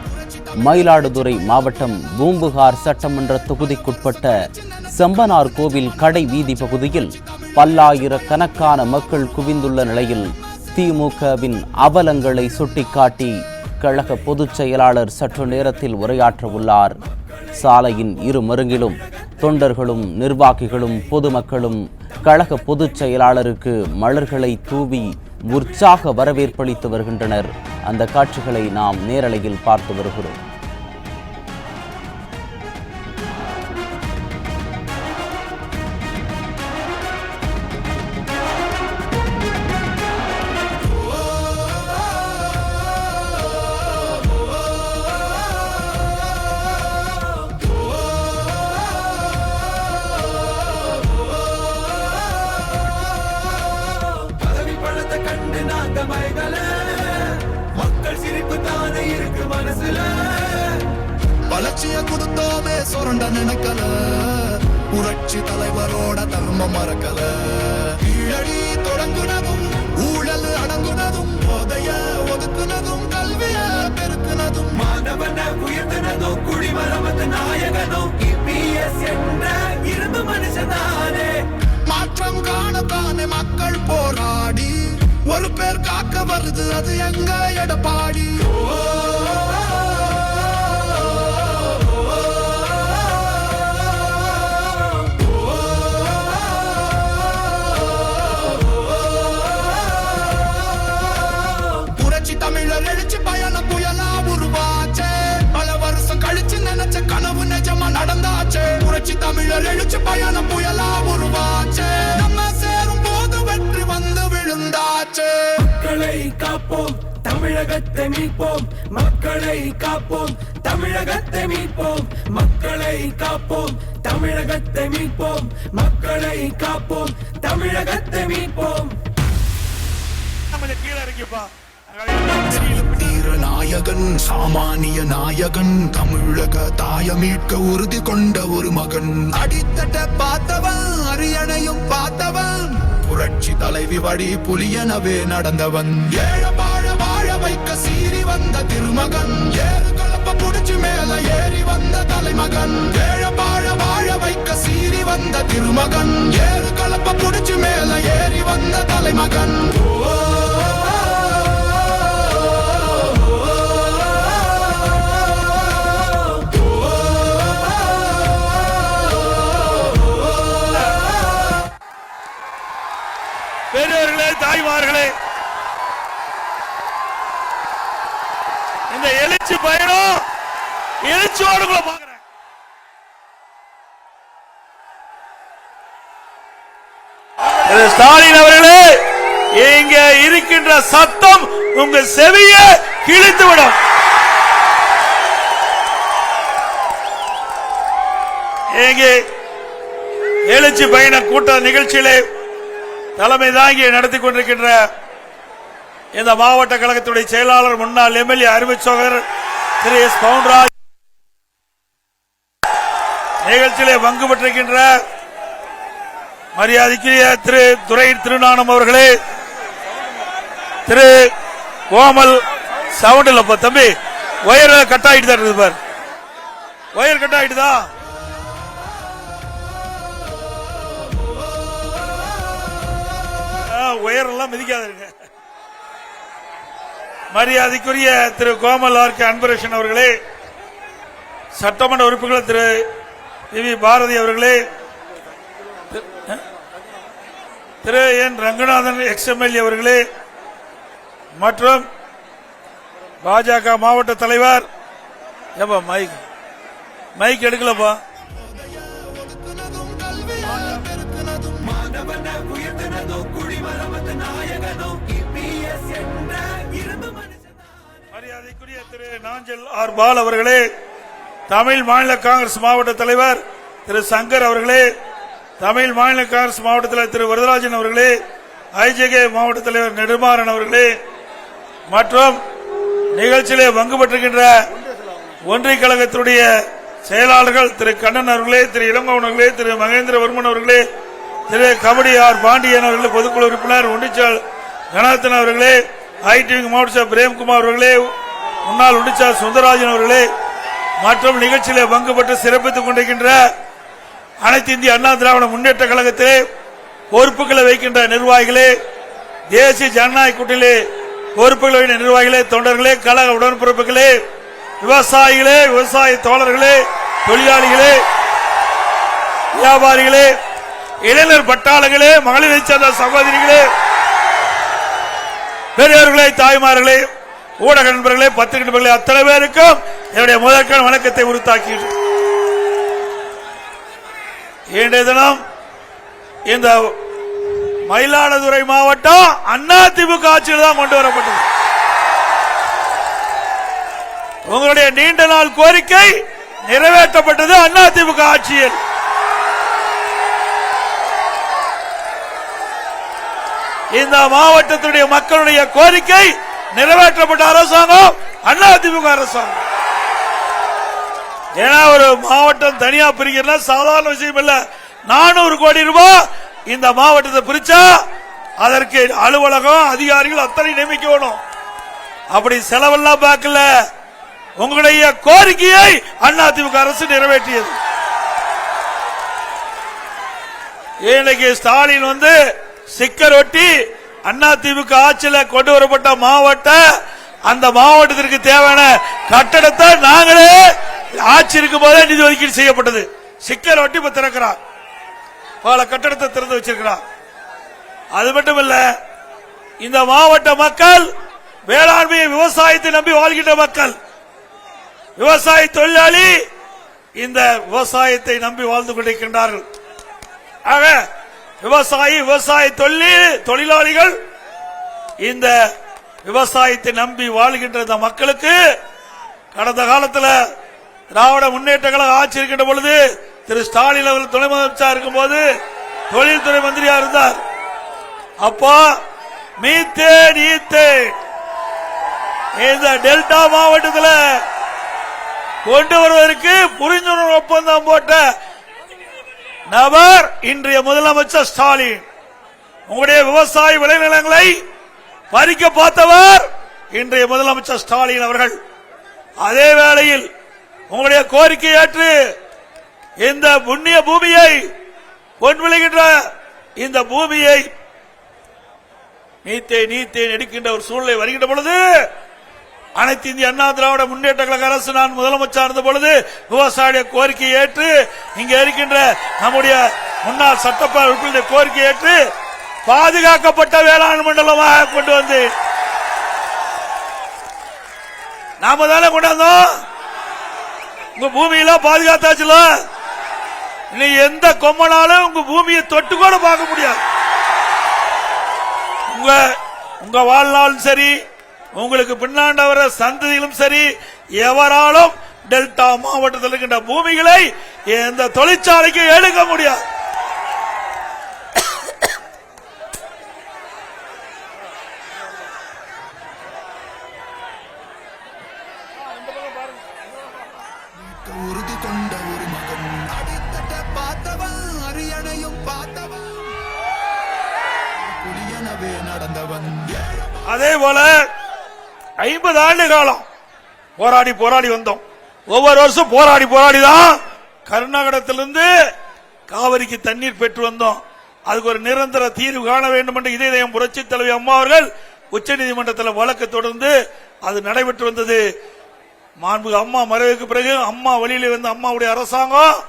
மயிலாடுதுறை மாவட்டம் பூம்புகார் சட்டமன்ற தொகுதிக்குட்பட்ட செம்பனார் கோவில் கடை வீதி பகுதியில் பல்லாயிரக்கணக்கான மக்கள் குவிந்துள்ள நிலையில் திமுகவின் அவலங்களை சுட்டிக்காட்டி கழக பொதுச் செயலாளர் சற்று நேரத்தில் உரையாற்ற உள்ளார். சாலையின் இரு மருங்கிலும் தொண்டர்களும் நிர்வாகிகளும் பொதுமக்களும் கழக பொதுச் செயலாளருக்கு மலர்களை தூவி உற்சாக வரவேற்பளித்து வருகின்றனர். அந்த காட்சிகளை நாம் நேரலையில் பார்த்து வருகிறோம். மக்கள் சிரிப்பு தானே இருக்கு மனசுல, வளர்ச்சிய கொடுத்தோமே சொரண்ட நினைக்கல, புரட்சி தலைவரோட தர்ம மறக்கல. கீழடி தொடங்குனதும் ஊழல் அடங்குனதும் போதைய ஒதுக்குனதும் கல்விய பெருக்குனதும் மாணவன உயர்த்தினதும் குடிமரமத்து நாயகனும் இரும்பு மனுஷனாரே. மாற்ற மாற்றம் காணத்தானே மக்கள் போராடி ஒரு பேர் காக்க வருது அது எங்க எடப்பாடி. புரட்சி தமிழர் எழுச்சி பயணம் புயலா உருவாச்சே, பல வருஷம் கழிச்சு நினைச்ச கனவு நிஜமா நடந்தாச்சே. புரட்சி தமிழர் எழுச்சி பயணம் புயலா உருவாச்சே, நம்ம சேரும் போது வெற்றி வந்து விழுந்தாச்சே. மக்களை காப்போம் தமிழகத்தை மீட்போம், மக்களை காப்போம் தமிழகத்தை மீட்போம், மக்களை காப்போம் தமிழகத்தை மீட்போம், மக்களை காப்போம் தமிழகத்தை மீட்போம். கீழே இருக்கிப்பா நாயகன் சாமானிய நாயகன் தமிழக தாய மீட்க உறுதி கொண்ட ஒரு மகன். அடித்தட்ட பார்த்தவன் அரியணையும் பார்த்தவன், புரட்சி தலைவி வழி புலியனவே நடந்தவன். ஏழ வாழ வாழ வைக்க சீறி வந்த திருமகன், ஏறு கலப்ப புடிச்சு மேல ஏறி வந்த தலைமகன். ஏழ வாழ வாழ வைக்க சீறி வந்த திருமகன், ஏறு கலப்ப புடிச்சு மேல ஏறி வந்த தலைமகன். பெரியவர்களே, தாய்மார்களே, இந்த எழுச்சி பயணம் எழுச்சியோடு கூட பாக்குறேன். ஸ்டாலின் அவர்களே, இங்க இருக்கின்ற சத்தம் உங்க செவிய கிழித்துவிடும். இங்கே எழுச்சி பயண கூட்ட நிகழ்ச்சியிலே தலைமை தாங்கி நடத்தி கொண்டிருக்கின்ற இந்த மாவட்ட கழகத்துடைய செயலாளர் முன்னாள் எம்எல்ஏ அருமை சகோதரர் திரு எஸ் பவுன்ராஜ், நிகழ்ச்சியிலே பங்கு பெற்றிருக்கின்ற மரியாதைக்குரிய திரு துரை திருநானம் அவர்களே, திரு கோமல் சவுண்ட் இல்லப்பா தம்பி, ஒயர் கட் ஆயிட்டு தான் பார், ஒயர் கட் ஆயிட்டுதா. உயரெல்லாம் மிதிக்காதீங்க. மரியாதைக்குரிய திரு கோமல் ஆர்கே அன்பரேஷன் அவர்களே, சட்டமன்ற உறுப்பினர் திரு வி பாரதி அவர்களே, திரு என் ரங்கநாதன் எக்ஸ்எம்எல்ஏ அவர்களே, மற்றும் பாஜக மாவட்ட தலைவர், ஏப்பா மைக் எடுக்கலப்பா, மரியாதைக்குரிய திரு நாஞ்சல் ஆர் பால் அவர்களே, தமிழ் மாநில காங்கிரஸ் மாவட்ட தலைவர் திரு சங்கர் அவர்களே, தமிழ் மாநில காங்கிரஸ் மாவட்ட தலைவர் திரு வரதராஜன் அவர்களே, ஐஜேகே மாவட்ட தலைவர் நெடுமாறன் அவர்களே, மற்றும் நிகழ்ச்சியிலே பங்கு பெற்றிருக்கின்ற ஒன்றிய கழகத்துடைய செயலாளர்கள் திரு கண்ணன் அவர்களே, திரு இளங்கோவன் அவர்களே, திரு மகேந்திரவர்மன் அவர்களே, திரு கபடி ஆர் பாண்டியன் அவர்களே, பொதுக்குழு உறுப்பினர் ஒன்றிச்சால் கணாதன் அவர்களே, ஐடி மாவட்ட பிரேம்குமார் அவர்களே, முன்னாள் ஒன்றிச்சால் சுந்தரராஜன் அவர்களே, மற்றும் நிகழ்ச்சியிலே பங்கு பெற்று சிறப்பித்துக் கொண்டிருக்கின்ற அனைத்து இந்திய அண்ணா திராவிட முன்னேற்ற கழகத்திலே பொறுப்புகளை வைக்கின்ற நிர்வாகிகளே, தேசிய ஜனநாயக கூட்டணியிலே பொறுப்புகளை வைக்கின்ற நிர்வாகிகளே, தொண்டர்களே, கழக உடன்பிறப்புகளே, விவசாயிகளே, விவசாய தோழர்களே, தொழிலாளிகளே, வியாபாரிகளே, இளைஞர் பட்டாளங்களே, மகளிரை சார்ந்த சகோதரிகளே, பெரியவர்களே, தாய்மார்களே, ஊடக நண்பர்களே, பத்திரிகை நண்பர்களே, அத்தனை பேருக்கும் என்னுடைய முதற்கண் வணக்கத்தை உறுத்தாக்கின்றேன். இன்றைய தினம் இந்த மயிலாடுதுறை மாவட்டம் அதிமுக ஆட்சியில் தான் கொண்டு வரப்பட்டது. உங்களுடைய நீண்ட நாள் கோரிக்கை நிறைவேற்றப்பட்டது அதிமுக ஆட்சியில். இந்த மாவட்டத்துடைய மக்களுடைய கோரிக்கை நிறைவேற்றப்பட்ட அரசாங்கம் அதிமுக அரசாங்கம். ஏன்னா ஒரு மாவட்டம் தனியா பிரிக்கிறதா சாதாரண விஷயம் இல்ல. 400 கோடி ரூபாய் இந்த மாவட்டத்தை பிரிச்சா அதற்கு அலுவலகம் அதிகாரிகள் அத்தனை நியமிக்கணும். அப்படி செலவெல்லாம் பார்க்கல, உங்களுடைய கோரிக்கையை அதிமுக அரசு நிறைவேற்றியது. இன்னைக்கு ஸ்டாலின் ஸ்டிக்கர் ஒட்டி அதிமுக ஆட்சியில் கொண்டு வரப்பட்ட அந்த மாவட்டத்திற்கு தேவையான கட்டடத்தை நாங்களே ஆட்சி இருக்கும் போதே நிதி ஒதுக்கீடு செய்யப்பட்டது. ஸ்டிக்கர் ஒட்டி இப்ப திறக்கிறார், பல கட்டடத்தை திறந்து வச்சிருக்கிறார். அது மட்டுமல்ல, இந்த மாவட்ட மக்கள் வேளாண்மையை விவசாயத்தை நம்பி வாழ்கின்ற மக்கள், விவசாய தொழிலாளி இந்த விவசாயத்தை நம்பி வாழ்ந்து கொண்டிருக்கின்றார்கள். ஆக விவசாய தொழிலாளிகள் இந்த விவசாயத்தை நம்பி வாழ்கின்ற இந்த மக்களுக்கு கடந்த காலத்தில் திராவிட முன்னேற்ற கழக ஆட்சி இருக்கின்ற பொழுது திரு ஸ்டாலின் அவர்கள் துணை முதலமைச்சர் இருக்கும் போது தொழில்துறை மந்திரியா இருந்தார். அப்போ மீத்தேன் இந்த டெல்டா மாவட்டத்தில் கொண்டு வருவதற்கு புரிந்துணர்வு ஒப்பந்தம் போட்ட நபர் இன்றைய முதலமைச்சர் ஸ்டாலின். உங்களுடைய விவசாய விளைநிலங்களை பறிக்க பார்த்தவர் இன்றைய முதலமைச்சர் ஸ்டாலின் அவர்கள். அதே வேளையில் உங்களுடைய கோரிக்கை ஏற்று இந்த புண்ணிய பூமியை பொன் விளைகின்ற இந்த பூமியை நீத்தேன் எடுக்கின்ற ஒரு சூழ்நிலை வருகின்ற பொழுது அனைத்து இந்திய அண்ணா திராவிட முன்னேற்ற கழக அரசு நான் முதலமைச்சர் இருந்த பொழுது விவசாய கோரிக்கையை ஏற்று இங்க இருக்கின்ற நம்முடைய முன்னாள் சட்டப்பேரவை உறுப்பினர் கோரிக்கை ஏற்று பாதுகாக்கப்பட்ட வேளாண் மண்டலமாக கொண்டு வந்து நாம தானே கொண்டாந்தோம். உங்க பூமியெல்லாம் பாதுகாத்தாச்சுல. நீ எந்த கொம்மனாலும் உங்க பூமியை தொட்டு கூட பார்க்க முடியாது. உங்க வாழ்நாளும் சரி, உங்களுக்கு பின்னாண்ட வர சந்ததியிலும் சரி, எவராலும் டெல்டா மாவட்டத்தில் இருக்கின்ற பூமிகளை எந்த தொழிற்சாலைக்கு எடுக்க முடியாது. உறுதி கொண்ட ஒரு மகன், அடித்தட்ட பார்த்தவன், அரியணையும் பார்த்தவன், புலியனவே நடந்தவன். அதே போல 50 ஆண்டு காலம் போராடி வந்தோம். ஒவ்வொரு வருஷம் போராடிதான் கர்நாடகத்திலிருந்து காவிரிக்கு தண்ணீர் பெற்று வந்தோம். அதுக்கு ஒரு நிரந்தர தீர்வு காண வேண்டும் என்று இதயம் புரட்சி தலைவி அம்மா அவர்கள் உச்சநீதிமன்றத்தில் வழக்கு தொடர்ந்து அது நடைபெற்று வந்தது. மாண்புமிகு அம்மா மறைவுக்கு பிறகு அம்மா வழியில வந்த அம்மாவுடைய அரசாங்கம்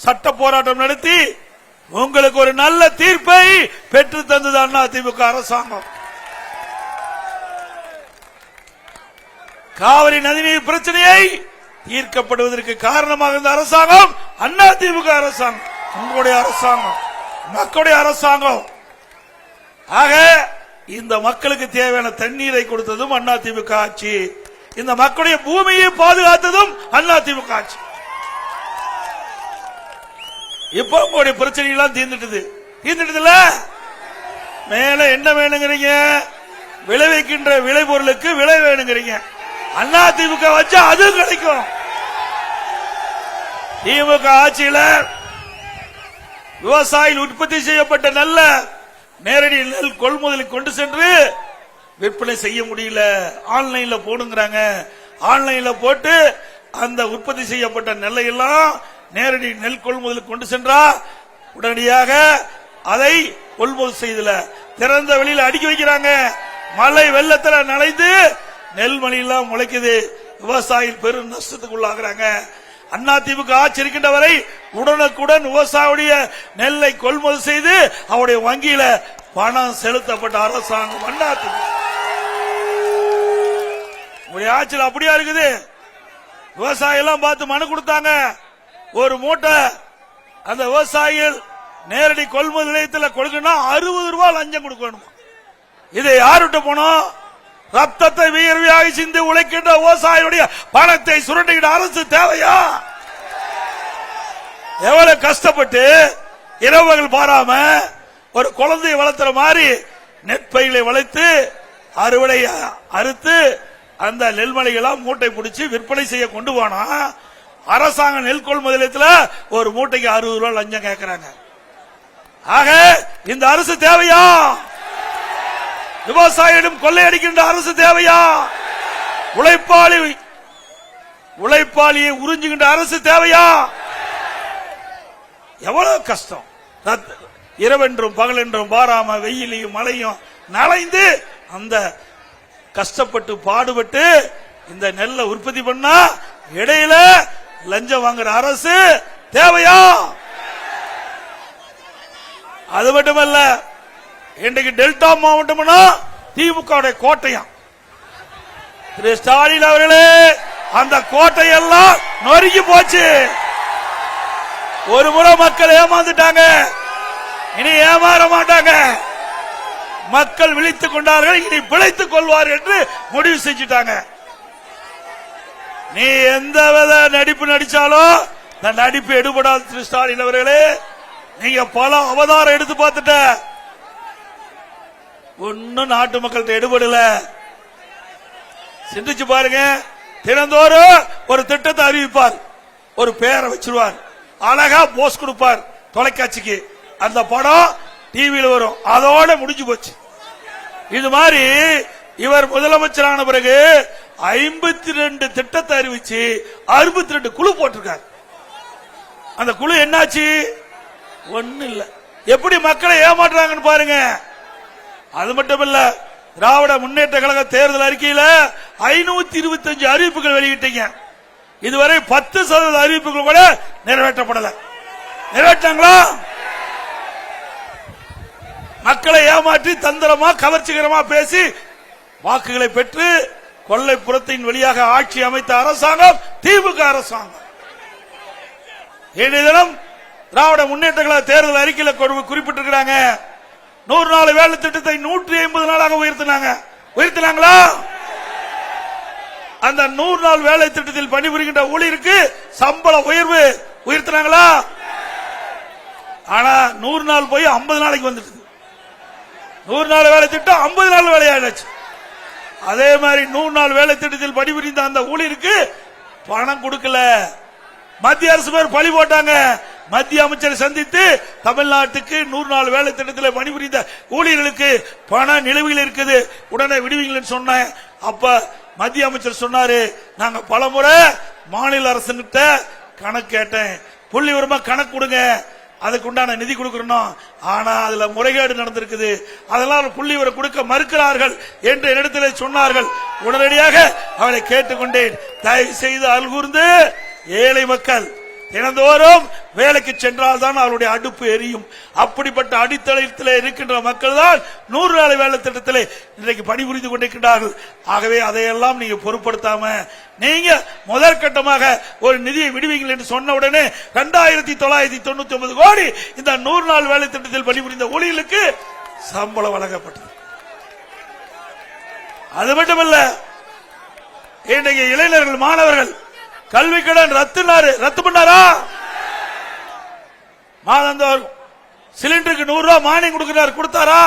சட்ட போராட்டம் நடத்தி உங்களுக்கு ஒரு நல்ல தீர்ப்பை பெற்று தந்தது அதிமுக அரசாங்கம். காவிரி நதிநீர் பிரச்சனையை தீர்க்கப்படுவதற்கு காரணமாக இருந்த அரசாங்கம் அதிமுக அரசாங்கம், உங்களுடைய அரசாங்கம், மக்களுடைய அரசாங்கம். ஆக இந்த மக்களுக்கு தேவையான தண்ணீரை கொடுத்ததும் அதிமுக ஆட்சி, இந்த மக்களுடைய பூமியை பாதுகாத்ததும் அதிமுக ஆட்சி. இப்ப உங்களுடைய பிரச்சனை எல்லாம் தீர்ந்துட்டுல மேல என்ன வேணுங்கிறீங்க? விளைவிக்கின்ற விளைபொருளுக்கு விலை வேணுங்கிறீங்க. அதிமுக வச்சா அது கிடைக்கும். திமுக ஆட்சியில் விவசாயிகள் உற்பத்தி செய்யப்பட்ட நல்ல நேரடி நெல் கொள்முதலுக்கு கொண்டு சென்று விற்பனை செய்ய முடியல, ஆன்லைன்ல போடுங்கிறாங்க. ஆன்லைன்ல போட்டு அந்த உற்பத்தி செய்யப்பட்ட நெல்லை எல்லாம் நேரடி நெல் கொள்முதலுக்கு கொண்டு சென்றா உடனடியாக அதை கொள்முதல் செய்தல திறந்த வெளியில் அடுக்கி வைக்கிறாங்க. மழை வெள்ளத்தில் நனைந்து நெல்மணி எல்லாம் முளைக்குது, விவசாயிகள் பெரும் நஷ்டத்துக்குள்ளாகிறாங்க. அதிமுக ஆட்சி இருக்கின்ற வரை உடனுக்குடன் விவசாயியுடைய நெல்லை கொள்முதல் செய்து அவருடைய வங்கியில பணம் செலுத்தப்பட்ட அரசாங்கம் அதிமுக. உங்களுடைய ஆட்சியில் அப்படியா இருக்குது? விவசாயி எல்லாம் பார்த்து மனு கொடுத்தாங்க. ஒரு மூட்டை அந்த விவசாயிகள் நேரடி கொள்முதல் நிலையத்தில் கொடுக்கணும்னா 60 ரூபாய் லஞ்சம் கொடுக்கணும். இதை யாருட்ட போனோம்? ரத்தத்தை வியர்வையாக சிந்து உழைக்கின்ற விவசாயியுடைய பணத்தை சுரண்டுகிற அரசு தேவையா? எவ்வளவு கஷ்டப்பட்டு இரவுகள் பாராம ஒரு குழந்தையை வளர்த்துற மாதிரி நெற்பயிலை வளைத்து அறுவடை அறுத்து அந்த நெல்மணிகளாம் மூட்டை பிடிச்சி விற்பனை செய்ய கொண்டு போனா அரசாங்க நெல் கொள்முதலத்தில் ஒரு மூட்டைக்கு 60 ரூபாய் லஞ்சம் கேட்கிறாங்க. ஆக இந்த அரசு தேவையா? விவசாயியிடம் கொள்ளையடிக்கின்ற அரசு தேவையா? உழைப்பாளியை உறிஞ்சுகின்ற அரசு தேவையா? எவ்வளவு கஷ்டம். இரவென்றும் பகலென்றும் பாராம வெயிலையும் மழையும் நனைந்து அந்த கஷ்டப்பட்டு பாடுபட்டு இந்த நெல்லை உற்பத்தி பண்ணா இடையில லஞ்சம் வாங்குற அரசு தேவையா? அது மட்டுமல்ல, இன்றைக்கு டெல்டா மாவட்டம்னா திமுக கோட்டையாம். திரு ஸ்டாலின் அவர்களே, அந்த கோட்டையெல்லாம் நொறுங்கி போச்சு. ஒரு முறை மக்கள் ஏமாந்துட்டாங்க, இனி ஏமாற மாட்டாங்க. மக்கள் விழித்துக் கொண்டார்கள், இனி பிழைத்துக் கொள்வார் என்று முடிவு செஞ்சுட்டாங்க. நீ எந்த வித நடிப்பு நடிச்சாலும் இந்த நடிப்பு எடுபடாது. திரு ஸ்டாலின் அவர்களே, நீங்க பல அவதாரம் எடுத்து பார்த்துட்ட, ஒன்னும் நாட்டு மக்கள்கிட்ட எடுபடல. சிந்திச்சு பாருங்க. தினந்தோறும் ஒரு திட்டத்தை அறிவிப்பார், ஒரு பேரை வச்சிருவார், அழகா போஸ் கொடுப்பார் தொலைக்காட்சிக்கு, அந்த படம் டிவியில் வரும், அதோட முடிஞ்சு போச்சு. இது மாதிரி இவர் முதலமைச்சரான பிறகு 52 திட்டத்தை அறிவிச்சு 62 குழு போட்டிருக்கார். அந்த குழு என்னாச்சு? ஒண்ணு இல்ல. எப்படி மக்களை ஏமாற்றுறாங்கன்னு பாருங்க. அது மட்டும் இல்ல, திராவிட முன்னேற்ற கழக தேர்தல் அறிக்கையில 525 அறிவிப்புகள் வெளியிட்டீங்க. இதுவரை 10% அறிவிப்புகள் கூட நிறைவேற்றப்படல. நிறைவேற்றாங்களா? மக்களை ஏமாற்றி தந்திரமா கவர்ச்சிகரமா பேசி வாக்குகளை பெற்று கொள்ளைப்புறத்தின் வழியாக ஆட்சி அமைத்த அரசாங்கம் திமுக அரசாங்கம். இன்றைய தினம் திராவிட முன்னேற்ற கழக தேர்தல் அறிக்கையில் குறிப்பிட்டிருக்கிறாங்க, 100 நாள் வேலை திட்டத்தை 150 நாளாக உயர்த்தினாங்களா? அந்த 100 நாள் வேலை திட்டத்தில் பணிபுரிகின்ற ஊழியருக்கு சம்பள உயர்வு உயர்த்தினாங்களா? ஆனா 100 நாள் போய் 50 நாளைக்கு வந்துட்டு, 100 நாள் வேலை திட்டம் 50 நாள் வேலையாயிடுச்சு. அதே மாதிரி 100 நாள் வேலை திட்டத்தில் பணிபுரிந்த அந்த ஊழியருக்கு பணம் கொடுக்கல. மத்திய அரசு பேர் பழி போட்டாங்க. மத்திய அமைச்சரை சந்தித்து தமிழ்நாட்டுக்கு 100 நாள் வேலை திட்டத்தில் பணிபுரிந்த ஊழியர்களுக்கு பண நிலுவையில் இருக்குது, உடனே விடுவீங்கன்னு சொன்னேன். அப்ப மத்திய அமைச்சர் சொன்னாரு, நாங்க பலமுறை மாநில அரசுகிட்ட கணக்கு கேட்டேன், புள்ளி விவரமா கணக்கு கொடுங்க, அதுக்கு உண்டான நிதி கொடுக்கணும். ஆனா அதுல முறைகேடு நடந்திருக்குது, அதெல்லாம் புள்ளி விவரம் கொடுக்க மறுக்கிறார்கள் என்று என்னிடத்தில் சொன்னார்கள். உடனடியாக அவரை கேட்டுக்கொண்டேன், தயவு செய்து அல்கூர்ந்து ஏழை மக்கள் தினந்தோறும் வேலைக்கு சென்றால் தான் அவருடைய அடுப்பு எரியும். அப்படிப்பட்ட அடித்தளத்தில் இருக்கின்ற மக்கள் தான் 100 நாள் வேலை திட்டத்தில் இன்றைக்கு பணிபுரிந்து கொண்டிருக்கிறார்கள். ஆகவே அதையெல்லாம் நீங்க பொருட்படுத்தாம நீங்க முதற்கட்டமாக ஒரு நிதியை விடுவீங்கள் என்று சொன்ன உடனே 2999 கோடி இந்த 100 நாள் வேலை திட்டத்தில் பணிபுரிந்த ஊழியர்களுக்கு சம்பளம் வழங்கப்பட்டது. அது மட்டுமல்ல, இன்றைக்கு இளைஞர்கள் மாணவர்கள் கல்வி கடன் ரத்து பண்ணாரா? மாதந்தோறும் சிலிண்டருக்கு 100 ரூபாய் மானியம் கொடுக்கிறார், கொடுத்தாரா?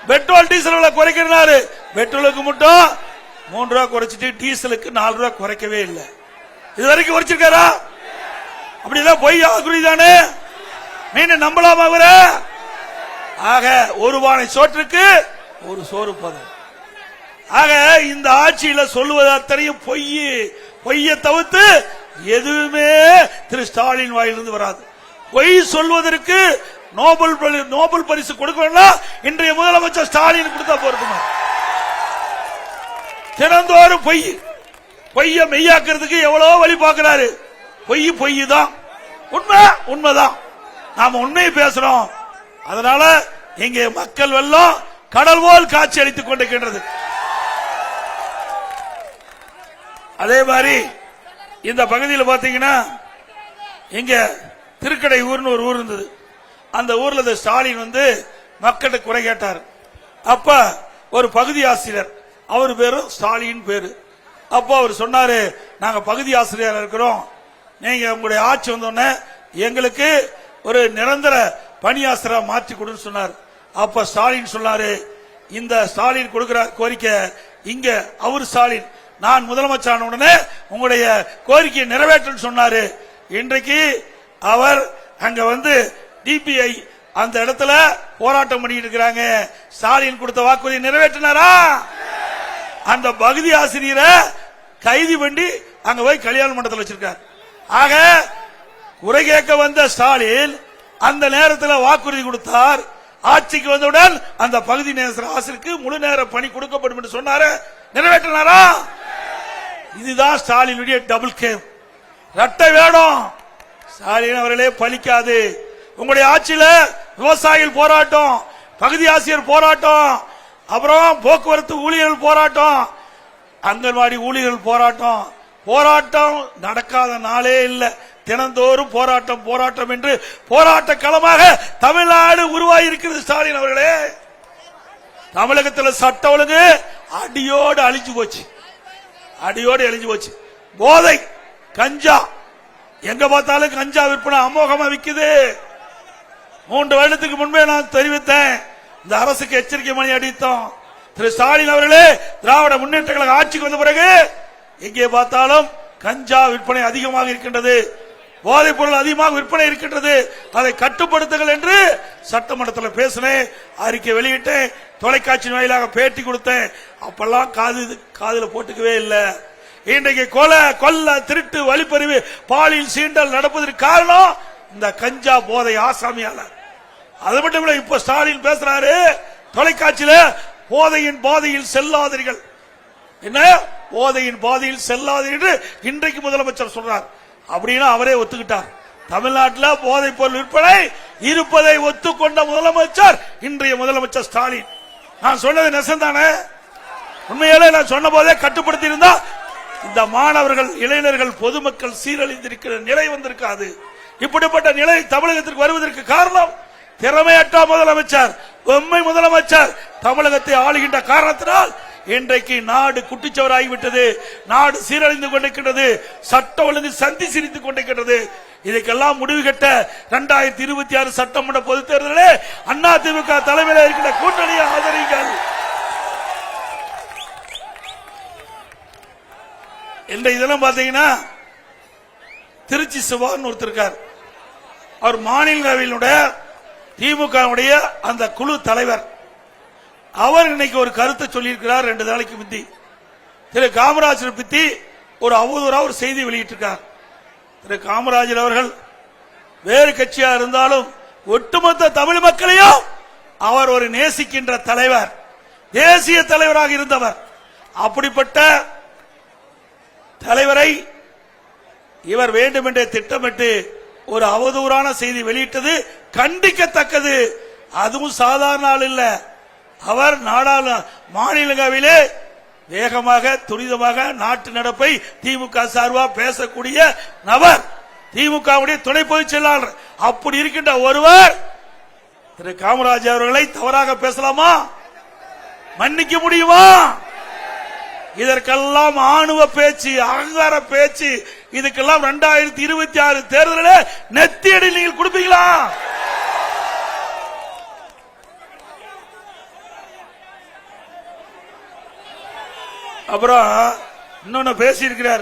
பெட்ரோல் டீசல் குறைக்கிறாரு, பெட்ரோலுக்கு மட்டும் 3 ரூபாய் குறைச்சிட்டு டீசலுக்கு 4 ரூபாய் குறைக்கவே இல்லை. இது வரைக்கும் குறைச்சிருக்காரா? அப்படிதான் பொய் ஆகுறிதானே, மீண்டும் நம்பலாமா அவர? ஆக ஒரு பானை சோற்றுக்கு ஒரு சோறு பதம். ஆக இந்த ஆட்சியில சொல்லுவது அத்தனையும் பொய்யை தவிர்த்து எதுவுமே திரு ஸ்டாலின் வாயிலிருந்து வராது. பொய் சொல்வதற்கு நோபல் பரிசு கொடுக்கணும்னா இன்றைய முதலமைச்சர் ஸ்டாலின் கொடுத்தா போறதுமா? தினந்தோறும் பொய்ய மெய்யாக்குறதுக்கு எவ்வளவு வழி பார்க்கிறாரு. பொய் தான், உண்மைதான். நாம உண்மையை பேசுறோம். அதனால இங்கே மக்கள் வெள்ளம் கடல் போல் காட்சி அளித்துக் கொண்டிருக்கின்றது. அதே மாதிரி இந்த பகுதியில் பாத்தீங்கன்னா இங்க திருக்கடை ஊர்னு ஒரு ஊர் இருந்தது. அந்த ஊர்ல ஸ்டாலின் வந்து மக்களுக்கு குறை கேட்டார். அப்ப ஒரு பகுதி ஆசிரியர், அவர் பேரு ஸ்டாலின் பேரு. அப்போ அவர் சொன்னாரு, நாங்க பகுதி ஆசிரியர் இருக்கிறோம், நீங்க உங்களுடைய ஆட்சி வந்தோடனே எங்களுக்கு ஒரு நிரந்தர பணியாசிரியர் மாற்றி கொடுன்னு சொன்னார். அப்ப ஸ்டாலின் சொன்னாரு, இந்த ஸ்டாலின் கொடுக்கிற கோரிக்கை இங்க அவர் ஸ்டாலின் நான் முதலமைச்சரான உடனே உங்களுடைய கோரிக்கையை நிறைவேற்ற சொன்னாரு. இன்றைக்கு அவர் அங்க வந்து டிபிஐ அந்த இடத்துல போராட்டம் பண்ணிட்டு இருக்கிறாங்க. ஸ்டாலின் கொடுத்த வாக்குறுதியை நிறைவேற்றினாரா? அந்த பகுதி ஆசிரியரை கைது பண்ணி அங்க போய் கல்யாண மண்டபத்தில் வச்சிருக்கார். ஆக குறை கேட்க வந்த ஸ்டாலின் அந்த நேரத்தில் வாக்குறுதி கொடுத்தார். ஆட்சிக்கு வந்தவுடன் அந்த பகுதி நேர ஆசிரியருக்கு முழு நேர பணி கொடுக்கப்படும் என்று சொன்னாரு. நிறைவேற்றினாரா? இதுதான் ஸ்டாலினுடைய டபுள் கேம். ரட்டை வேணும். ஸ்டாலின் அவர்களே பலிக்காது. உங்களுடைய ஆட்சியில விவசாயிகள் போராட்டம், பகுதி ஆசிரியர் போராட்டம், அப்புறம் போக்குவரத்து ஊழியர்கள் போராட்டம், அங்கன்வாடி ஊழியர்கள் போராட்டம். போராட்டம் நடக்காத நாளே இல்லை. தினந்தோறும் போராட்டம் போராட்டம் என்று போராட்ட களமாக தமிழ்நாடு உருவாகி இருக்கிறது. ஸ்டாலின் அவர்களே, தமிழகத்தில் சட்ட ஒழுங்கு அடியோடு அழிஞ்சு போச்சு. அடியோடு அழிஞ்சு போச்சு. போதை கஞ்சா எங்க பார்த்தாலும் கஞ்சா விற்பனை அமோகமா விக்குது. 3 வருடத்துக்கு முன்பே நான் தெரிவித்தேன். இந்த அரசுக்கு எச்சரிக்கை மணி அடித்தோம். திரு ஸ்டாலின் அவர்களே, திராவிட முன்னேற்ற கழக ஆட்சிக்கு வந்த பிறகு எங்கே பார்த்தாலும் கஞ்சா விற்பனை அதிகமாக இருக்கின்றது, போதைப் பொருள் அதிகமாக விற்பனை இருக்கின்றது. அதை கட்டுப்படுத்துங்கள் என்று சட்டமன்றத்தில் பேசினேன், அறிக்கை வெளியிட்டேன், தொலைக்காட்சி வாயிலாக பேட்டி கொடுத்தேன். அப்பெல்லாம் காதுல போட்டுக்கவே இல்லை. இன்றைக்கு கொலை, கொல்ல, திருட்டு, வழிப்பறிவு, பாலியல் சீண்டல் நடப்பதற்கு காரணம் இந்த கஞ்சா போதை ஆசாமியால. அது மட்டும் இல்ல, இப்ப ஸ்டாலின் பேசுறாரு தொலைக்காட்சியில, போதையின் பாதையில் செல்லாதீர்கள். என்ன போதையின் பாதையில் செல்லாதீர்கள் இன்றைக்கு முதலமைச்சர் சொல்றார். அப்படின்னா அவரே ஒத்துக்கிட்டார். தமிழ்நாட்டில் போதைப் பொருள் விற்பனை இருப்பதை ஒத்துக்கொண்ட முதலமைச்சர் இன்றைய முதலமைச்சர் ஸ்டாலின். நான் சொன்னது நெசந்தானே? உண்மையிலே நான் சொன்ன போதே கட்டுப்படுத்தி இருந்தா இந்த மாணவர்கள், இளைஞர்கள், பொதுமக்கள் சீரழிந்திருக்கிற நிலை வந்திருக்காது. இப்படிப்பட்ட நிலை தமிழகத்திற்கு வருவதற்கு காரணம் திறமையற்ற முதலமைச்சர், உண்மை முதலமைச்சர் தமிழகத்தை ஆளுகின்ற காரணத்தினால் இன்றைக்கு நாடு குட்டிச்சவராகிவிட்டது. நாடு சீரழிந்து கொண்டிருக்கிறது. சட்ட ஒழுங்கு சந்தி சிரித்துக் கொண்டிருக்கிறது. இதுக்கெல்லாம் முடிவு கட்ட 2026 சட்டமன்ற பொதுத் தேர்தலிலே அதிமுக தலைமையில் இருக்கிற கூட்டணியை ஆதரிங்கள். இதெல்லாம் பாத்தீங்கன்னா திருச்சி சிவான்னு ஒருத்தர் இருக்கார். அவர் மாநிலங்களவையினுடைய திமுக அந்த குழு தலைவர். அவர் இன்னைக்கு ஒரு கருத்தை சொல்லியிருக்கிறார். 2 நாளைக்கு முந்தி திரு காமராஜர் பத்தி ஒரு அவதூறா ஒரு செய்தி வெளியிட்டிருக்கார். திரு காமராஜர் அவர்கள் வேறு கட்சியா இருந்தாலும் ஒட்டுமொத்த தமிழ் மக்களையும் அவர் ஒரு நேசிக்கின்ற தலைவர், தேசிய தலைவராக இருந்தவர். அப்படிப்பட்ட தலைவரை இவர் வேண்டுமென்றே திட்டமிட்டு ஒரு அவதூறான செய்தி வெளியிட்டது கண்டிக்கத்தக்கது. அதுவும் சாதாரண ஆள் இல்ல. அவர் மாநிலங்களவையிலே வேகமாக துரிதமாக நாட்டு நடப்பை திமுக சார்பாக பேசக்கூடிய நபர், திமுக துணை பொதுச் செயலாளர். அப்படி இருக்கின்ற ஒருவர் திரு காமராஜ் அவர்களை தவறாக பேசலாமா? மன்னிக்க முடியுமா? இதற்கெல்லாம் ஆணவ பேச்சு, அகங்கார பேச்சு, இதுக்கெல்லாம் 2026 தேர்தலில் நெத்தியடி நீங்கள் கொடுப்பீங்களா? அப்புறம் இன்னொன்னு பேசி இருக்கிறார்.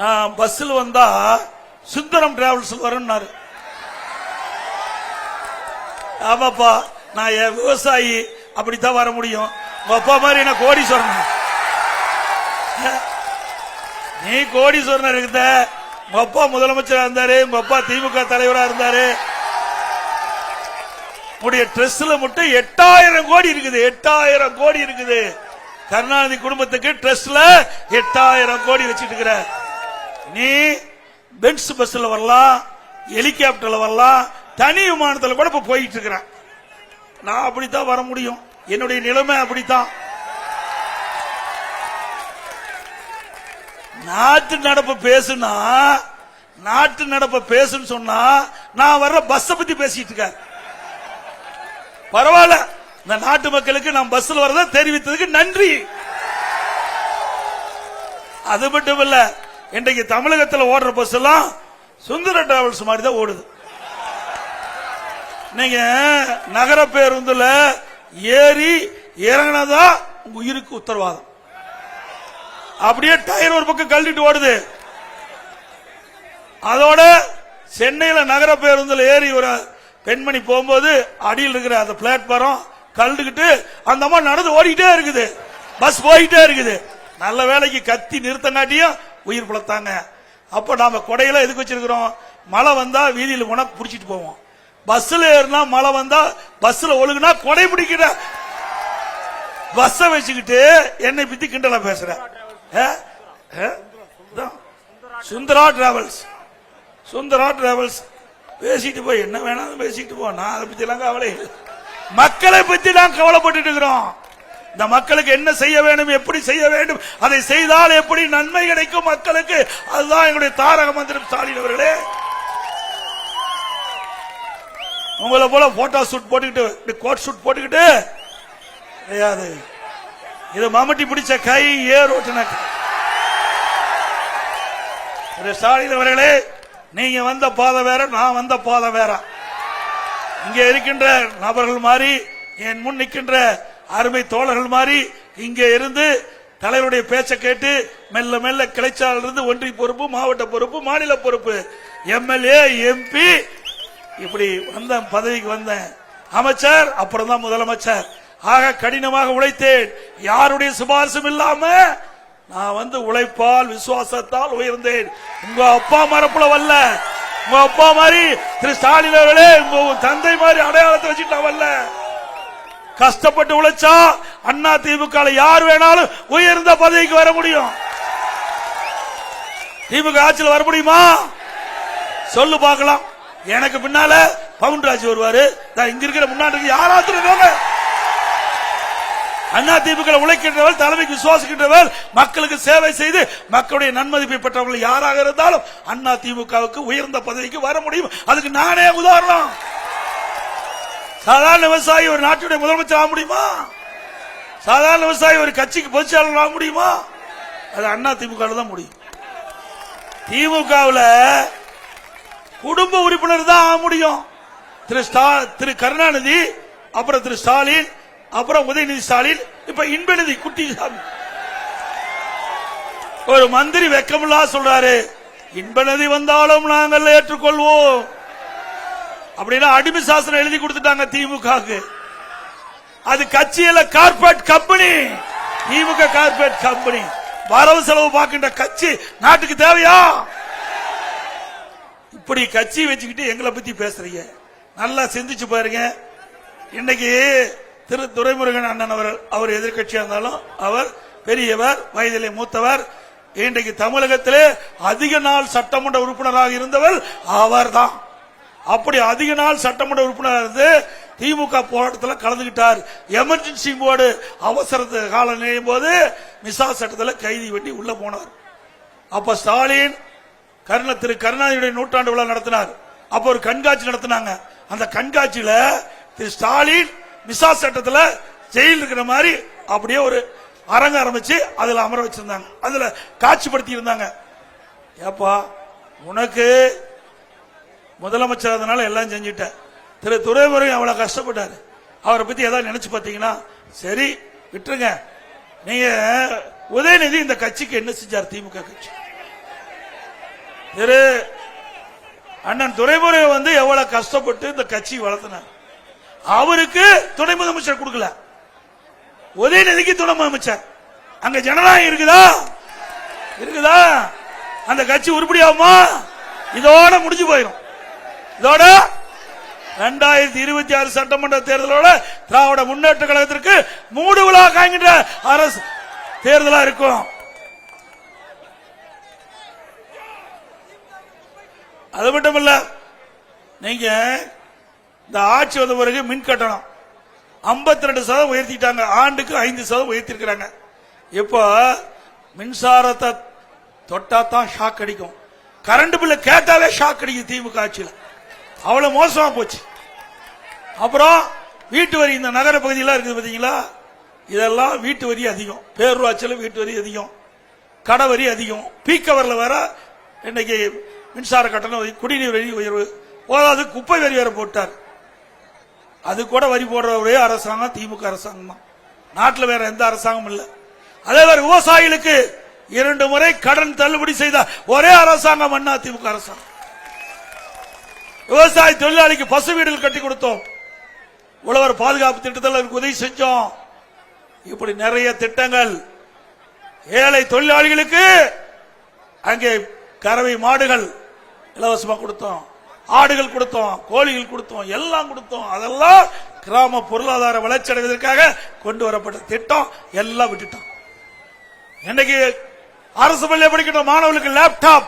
நான் பஸ்ஸில் வந்தா சுந்தரம் டிராவல்ஸ் வரேன்னாரு. ஆமாப்பா, நான் விவசாயி, அப்படித்தான் வர முடியும். உங்க அப்பா மாதிரி என்ன கோடீஸ்வரன்? நீ கோடீஸ்வரன் இருந்த, உங்க அப்பா முதலமைச்சரா இருந்தாரு, உங்க அப்பா திமுக தலைவரா இருந்தாரு. உடைய ட்ரெஸ்ல மட்டும் 8000 கோடி இருக்குது. 8000 கோடி இருக்குது. கருணாநிதி குடும்பத்துக்கு ட்ரெஸ்ல 8000 கோடி வச்சிட்டு இருக்கிற நீ பென்ஸ் பஸ்ல வரலாம், ஹெலிகாப்டர்ல வரலாம், தனி விமானத்தில் கூட இப்ப போயிட்டு இருக்கிற. நான் அப்படித்தான் வர முடியும். என்னுடைய நிலைமை அப்படித்தான். நாட்டு நடப்பு பேசுனா, நாட்டு நடப்பு பேசுன்னு சொன்னா நான் வர்ற பஸ் பத்தி பேசிட்டு இருக்க. பரவாயில்ல, இந்த நாட்டு மக்களுக்கு நான் பஸ்ல வரத தெரிவித்ததுக்கு நன்றி. அது மட்டும் இல்ல, இன்றைக்கு தமிழகத்தில் ஓடுற பஸ் எல்லாம் சுந்தர டிராவல்ஸ் மாதிரி தான் ஓடுது. நீங்க நகர பேருந்துல ஏறி இறங்கினதா உங்க உயிருக்கு உத்தரவாதம். அப்படியே டயர் ஒரு பக்கம் கழட்டிட்டு ஓடுது. அதோட சென்னையில நகர பேருந்துல ஏறி ஒரு பெண்மணி போகும்போது அடியில் இருக்கிற அந்த பிளாட்பாரம் கழட்டுக்கிட்டு அந்த அம்மா நடந்து ஓடிக்கிட்டே இருக்குது. பஸ் போயிட்டே இருக்குது. நல்ல வேலைக்கு கத்தி நிறுத்தங்காட்டியும் உயிர் பிழைத்தாங்க. அப்ப நாம கொடையில எதுக்கு வச்சிருக்கிறோம்? மழை வந்தா வீதியில் போனா புடிச்சிட்டு போவோம். பஸ்ல ஏறினா மழை வந்தா பஸ்ல ஒழுகுனா கொடை பிடிக்கிற பஸ்ஸ வச்சுக்கிட்டு என்னை பத்தி கிண்டலா பேசுற. சுந்தரா டிராவல்ஸ் பேசிட்டு போய் என்ன வேணாலும் பேசிட்டு போ. நான் அதை பத்தி எல்லாம் கவலை இல்லை. மக்களை பத்தி நான் கவலைப்பட்டு இருக்கிறோம். இந்த மக்களுக்கு என்ன செய்ய வேண்டும், எப்படி செய்ய வேண்டும், அதை செய்தால் எப்படி நன்மை கிடைக்கும் மக்களுக்கு, அதுதான் எங்களுடைய தாரக மந்திரம். ஸ்டாலின் அவர்களே, உங்களை போல போட்டோ ஷூட் போட்டுக்கிட்டு கோட் ஷூட் போட்டுக்கிட்டு கிடையாது. இது மம்முட்டி பிடிச்ச கை ஏரோட்டின. ஸ்டாலின் அவர்களே, நீங்க வந்த பாதை வேற, நான் வந்த பாதை வேற. இங்க இருக்கின்ற நபர்கள் மாதிரி, என் முன் நிற்கின்ற அருமை தோழர்கள் மாதிரி இங்கே இருந்து தலைவருடைய பேச்சை கேட்டு மெல்ல மெல்ல கிளைச்சால இருந்து ஒன்றிய பொறுப்பு, மாவட்ட பொறுப்பு, மாநில பொறுப்பு, எம்எல்ஏ, எம்பி, இப்படி வந்த பதவிக்கு வந்தேன். அமைச்சர், அப்புறம் தான் முதலமைச்சர். ஆக கடினமாக உழைத்தேன். யாருடைய சிபாரிசும் இல்லாம நான் வந்து உழைப்பால் விசுவாசத்தால் உயர்ந்தேன். உங்க அப்பா மரப்புல வரல, உங்க அப்பா மாதிரி திரு ஸ்டாலின் அவர்களே, உங்க தந்தை மாதிரி அடையாளத்தை வச்சுட்டு வரல. கஷ்டப்பட்டு உழைச்சா அண்ணா திமுக யார் வேணாலும் உயர்ந்த பதவிக்கு வர முடியும். திமுக ஆட்சியில் வர முடியுமா சொல்லு பார்க்கலாம். எனக்கு பின்னால பவுன்ராஜ் வருவாரு, இங்க இருக்கிற முன்னாடி யாராவது அண்ணா திமுக உழைக்கின்றவர்கள், தலைமைக்கு விசுவாசிக்கின்றவர்கள், மக்களுக்கு சேவை செய்து மக்களுடைய நன்மதிப்பை பெற்றவர்கள் யாராக இருந்தாலும் அண்ணா திமுகவுக்கு உயர்ந்த பதவிக்கு வர முடியும். அதுக்கு நானே உதாரணம். சாதாரண விவசாயி ஒரு நாட்டுடைய முதலமைச்சர் ஆக முடியுமா? சாதாரண விவசாயி ஒரு கட்சிக்கு பொதுச்செயலாளர் ஆக முடியுமா? அது அண்ணா திமுக தான் முடியும். திமுகவில் குடும்ப உறுப்பினர் தான் ஆக முடியும். திரு கருணாநிதி, அப்புறம் திரு ஸ்டாலின், அப்புறம் உதயநிதி ஸ்டாலின், இப்ப இன்பநிதி குட்டிசாமி. ஒரு மந்திரி வெக்கமில்லா சொல்றாரு, இன்பநிதி வந்தாலும் நாங்கள் ஏற்றுக்கொள்வோம் அப்படின்னா அடிமை சாசனம் எழுதி கொடுத்துட்டாங்க திமுக. அது கட்சியில கார்பரேட் கம்பெனி. திமுக கார்பரேட் கம்பெனி. வரவு செலவு பார்க்கின்ற கட்சி நாட்டுக்கு தேவையா? இப்படி கட்சி வச்சுக்கிட்டு எங்களை பத்தி பேசுறீங்க. நல்லா சிந்திச்சு பாருங்க. இன்னைக்கு திரு துரைமுருகன் அண்ணன் அவர்கள், அவர் எதிர்கட்சியா இருந்தாலும் அவர் பெரியவர், வயதிலே மூத்தவர். இன்றைக்கு தமிழகத்திலே அதிக நாள் சட்டமன்ற உறுப்பினராக இருந்தவர் அவர் தான். அப்படி அதிக நாள் சட்டமன்ற உறுப்பினர் இருந்து திமுக போராட்டத்தில் கலந்துகிட்டார். எமர்ஜென்சி போர்டு அவசர கால நிலையும் போது மிசா சட்டத்தில் கைதி பண்ணி உள்ள போனார். அப்ப ஸ்டாலின் திரு கருணாநிதியுடைய நூற்றாண்டு விழா நடத்தினார். அப்ப ஒரு கண்காட்சி நடத்தினாங்க. அந்த கண்காட்சியில திரு ஸ்டாலின் மிசா சட்டத்தில் ஜெயில் இருக்கிற மாதிரி அப்படியே ஒரு அரங்க ஆரம்பிச்சு அதுல அமர வச்சிருந்தாங்க. அதுல காட்சிப்படுத்தி இருந்தாங்க. ஏப்பா உனக்கு முதலமைச்சர் அதனால எல்லாம் செஞ்சுட்ட. திரு துரைமுருகன் அவ்வளவு கஷ்டப்பட்டாரு. அவரை பத்தி ஏதாவது நினைச்சு பாத்தீங்கன்னா சரி விட்டுருங்க. நீங்க உதயநிதி இந்த கட்சிக்கு என்ன செஞ்சார்? திமுக கட்சி திரு அண்ணன் துரைமுருகன் வந்து எவ்வளவு கஷ்டப்பட்டு இந்த கட்சி வளர்த்தினார். அவருக்கு துணை முதலமைச்சர் கொடுக்கல, உதயநிதிக்கு துணை முதலமைச்சர். அங்க ஜனநாயகம் இருக்குதா? இருக்குதா? அந்த கட்சி உருப்படியாகுமா? இதோட முடிஞ்சு போயிடும். இதோட 2026 சட்டமன்ற தேர்தலோட திராவிட முன்னேற்ற கழகத்திற்கு மூடு விழா காண்கின்ற அரசு தேர்தலா இருக்கும். அது மட்டும் இல்ல, நீங்க இந்த ஆட்சி வந்த பிறகு மின் கட்டணம் 52% உயர்த்திட்டாங்க. ஆண்டுக்கு 5% உயர்த்திருக்கிறாங்க. இப்போ மின்சாரத்தை தொட்டா தான் ஷாக் அடிக்கும். கரண்ட் பில்ல கேட்டாலே ஷாக் அடிக்கும். திமுக ஆட்சியில் அவ்வளவு மோசமா போச்சு. அப்புறம் வீட்டு வரி, இந்த நகர பகுதியெல்லாம் இருக்குது பாத்தீங்களா, இதெல்லாம் வீட்டு வரி அதிகம். பேரூராட்சியில் வீட்டு வரி அதிகம், கடை வரி அதிகம், பீக்கவர்ல வேற இன்னைக்கு மின்சார கட்டணம், குடிநீர் வரி உயர்வு, போதாது குப்பை வரி வேற போட்டார். அது கூட வரி போடுற ஒரே அரசாங்கம் திமுக அரசாங்கம் தான். நாட்டில் வேற எந்த அரசாங்கமும் இல்லை. அதே மாதிரி விவசாயிகளுக்கு 2 முறை கடன் தள்ளுபடி செய்த ஒரே அரசாங்கம் அண்ணா திமுக அரசாங்கம். விவசாய தொழிலாளிக்கு பசு வீடுகள் கட்டி கொடுத்தோம். உழவர் பாதுகாப்பு திட்டத்தில் உதவி செஞ்சோம். இப்படி நிறைய திட்டங்கள். ஏழை தொழிலாளிகளுக்கு அங்கே கறவை மாடுகள் இலவசமாக கொடுத்தோம். ஆடுகள் கொடுத்தோம், கோழிகள் கொடுத்தோம், எல்லாம் கொடுத்தோம். அதெல்லாம் கிராம பொருளாதார வளர்ச்சி அடைவதற்காக கொண்டு வரப்பட்ட திட்டம் எல்லாம் விட்டுட்டோம். இன்னைக்கு அரசு பள்ளியில் படிக்கிற மாணவர்களுக்கு லேப்டாப்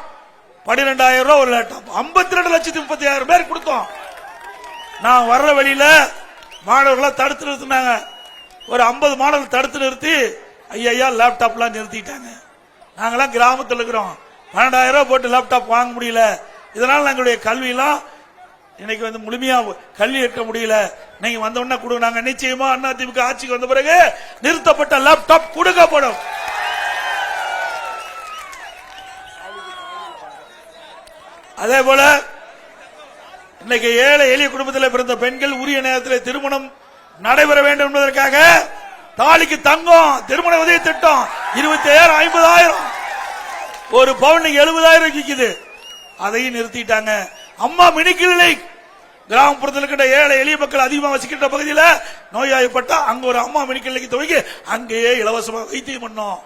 12,000 ரூபாய் ஒரு லேப்டாப் 52,30,000 பேர் கொடுத்தோம். நான் வர்ற வழியில மாணவர்களை தடுத்து நிறுத்தினாங்க. ஒரு 50 மாணவர்கள் தடுத்து நிறுத்தி ஐயா லேப்டாப்லாம் நிறுத்திட்டாங்க. நாங்களாம் கிராமத்தில் இருக்கிறோம், 12,000 ரூபாய் போட்டு லேப்டாப் வாங்க முடியல. இதனால எங்களுடைய கல்வியெல்லாம் இன்னைக்கு முழுமையா கல்வி எடுக்க முடியல. நீங்க வந்த உடனே கொடுங்க. நிச்சயமா அதிமுக ஆட்சிக்கு வந்த பிறகு நிறுத்தப்பட்ட லேப்டாப் கொடுக்கப்படும். அதே போல இன்னைக்கு ஏழை எளிய குடும்பத்தில் பிறந்த பெண்கள் உரிய நேரத்தில் திருமணம் நடைபெற வேண்டும் என்பதற்காக தாலிக்கு தங்கம் திருமண உதவி திட்டம் 25,000 50,000 ஒரு பவுனுக்கு 70,000 விற்குது. அதையும் நிறுத்திட்டாங்க. அம்மா மினி கிளினிக் கிராமப்புறத்தில் இருக்கிற ஏழை எளிய மக்கள் அதிகமாக வசிக்கின்ற பகுதியில் நோயாளிப்பட்டா அங்க ஒரு அம்மா மினி கிளினிக் துவங்கி அங்கேயே இலவசமாக வைத்தியம் பண்ணோம்.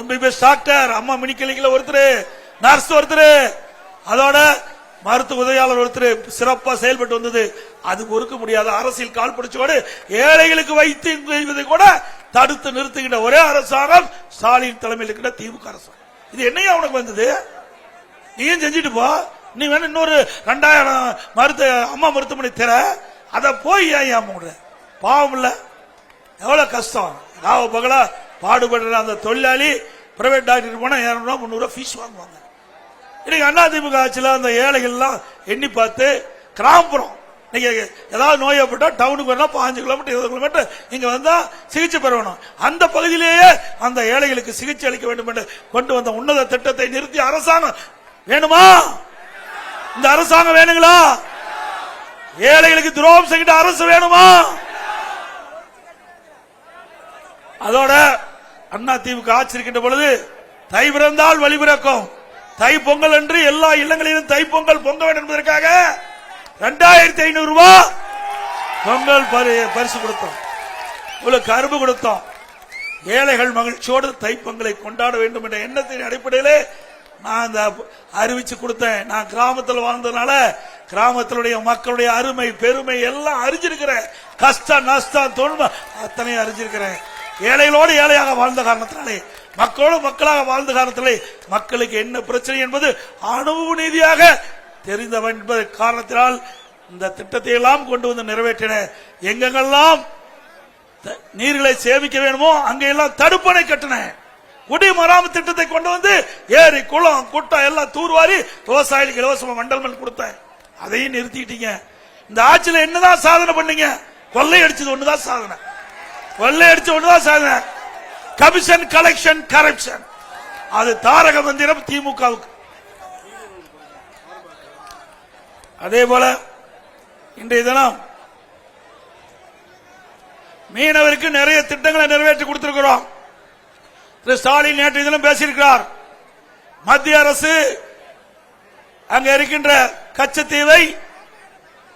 எம்பிபிஎஸ் டாக்டர் அம்மா மினி கிளினிக்ல ஒருத்தர், நர்ஸ் ஒருத்தர், அதோட மருத்துவ உதவியாளர் ஒருத்தர் சிறப்பா செயல்பட்டு வந்தது. அது பொறுக்க முடியாத அரசியல் கால் பிடிச்சோடு ஏழைகளுக்கு வைத்து கூட தடுத்து நிறுத்துகின்ற ஒரே அரசாங்கம் ஸ்டாலின் தலைமையில் இருக்கிற திமுக அரசு. இது என்னையா உனக்கு வந்தது? நீயும் செஞ்சுட்டு போ. நீ வேணும் இன்னொரு 2,000 அம்மா மருத்துவமனை தர, அத போய் ஏன் மூடுற? பாவம் இல்ல? எவ்வளவு கஷ்டம். ராவ பகலா பாடுபடுற அந்த தொழிலாளி பிரைவேட் டாக்டர் போனா 200 ரூபாய் 300 ரூபாய் ஃபீஸ் வாங்குவாங்க. இன்னைக்கு அதிமுக ஆட்சியில் அந்த ஏழைகள் எல்லாம் எண்ணி பார்த்து கிராமப்புறம் நீங்க ஏதாவது நோயப்பட்டா டவுனுக்கு வரலாம் 5 கிலோமீட்டர் 20 கிலோமீட்டர் இங்க வந்தா சிகிச்சை பெறணும். அந்த பகுதியிலேயே அந்த ஏழைகளுக்கு சிகிச்சை அளிக்க வேண்டும் என்று கொண்டு வந்த உன்னத திட்டத்தை நிறுத்தி அரசாங்கம் வேணுமா? இந்த அரசாங்கம் வேணுங்களா? ஏழைகளுக்கு துரோகம் செய்கிற அரசு வேணுமா? அதோட அதிமுக ஆட்சி இருக்கின்ற பொழுது தை பிறந்தால் வழி பிறக்கும், தை பொங்கல் என்று எல்லா இல்லங்களிலும் தை பொங்கல் பொங்க வேண்டும் என்பதற்காக 2,500 ரூபாய் பொங்கல் பரிசு கொடுத்தோம். உங்களுக்கு கரும்பு கொடுத்தோம். ஏழைகள் மகிழ்ச்சியோடு தை பொங்கலை கொண்டாட வேண்டும் என்ற எண்ணத்தின் அடிப்படையிலே நான் இந்த அறிவிச்சு கொடுத்தேன். நான் கிராமத்தில் வாழ்ந்ததுனால கிராமத்தினுடைய மக்களுடைய அருமை பெருமை எல்லாம் அறிஞ்சிருக்கிறேன். கஷ்டம் நஷ்டம் தொன்மை அத்தனை அறிஞ்சிருக்கிறேன். ஏழைகளோடு ஏழையாக வாழ்ந்த காரணத்தினாலே, மக்களோடு மக்களாக வாழ்ந்த காரணத்திலே மக்களுக்கு என்ன பிரச்சனை என்பது அனுபவ நீதியாக தெரிந்தவன் என்பது காரணத்தினால் இந்த திட்டத்தை எல்லாம் கொண்டு வந்து நிறைவேற்றின. எங்கெங்கெல்லாம் நீர்களை சேமிக்க வேணுமோ அங்கெல்லாம் தடுப்பணை கட்டின. குடிமராமத்து திட்டத்தை கொண்டு வந்து ஏரி குளம் குட்டம் எல்லாம் தூர்வாரி விவசாயிகளுக்கு இலவசமா மண்டல் கொடுத்தேன். அதையும் நிறுத்திட்டீங்க. இந்த ஆட்சியில் என்னதான் சாதனை பண்ணீங்க? கொள்ளை அடிச்சது ஒண்ணுதான் சாதனை. கொள்ளை அடிச்ச ஒண்ணுதான் சாதனை. கமிஷன் கலெக்ஷன் கரப்ஷன் அது தாரக மந்திரம் திமுகவுக்கு. அதே போல இன்றைய தினம் மீனவருக்கு நிறைய திட்டங்களை நிறைவேற்றி கொடுத்திருக்கிறோம். திரு ஸ்டாலின் நேற்று தினம் பேசியிருக்கிறார். மத்திய அரசு அங்க இருக்கின்ற கச்சத்தீவை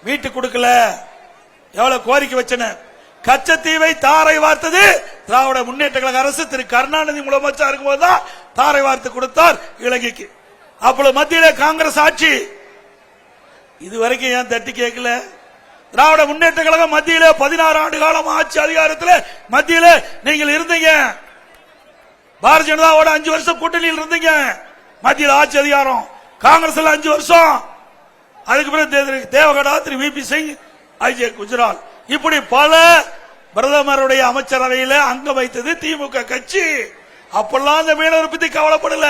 மீட்டு கொடுக்கல. எவ்வளவு கோரிக்கை வச்சன. கச்சத்தீவை தாரை வார்த்தது திராவிட முன்னேற்ற கழக அரசு. திரு கருணாநிதி முதலமைச்சர் இருக்கும்போதுதான் தாரை வார்த்து கொடுத்தார் இலங்கைக்கு. அப்பொழுது மத்தியிலே காங்கிரஸ் ஆட்சி. இதுவரைக்கும் ஏன் தட்டி கேட்கல? திராவிட முன்னேற்ற கழகம் மத்தியிலே 16 ஆண்டு காலம் ஆட்சி அதிகாரத்தில் மத்தியில நீங்கள் இருந்தீங்க. பாரதிய ஜனதாவோட 5 வருஷம் கூட்டணியில் இருந்தீங்க. மத்தியில் ஆட்சி அதிகாரம். காங்கிரஸ்ல 5 வருஷம். அதுக்கு பிறகு தேவகடா, திரு வி பி சிங், ஐஜே குஜரால், இப்படி பல பிரதமருடைய அமைச்சரவையில அங்க வைத்தது திமுக கட்சி. அப்பெல்லாம் அந்த மீனவர் பத்தி கவலைப்படல.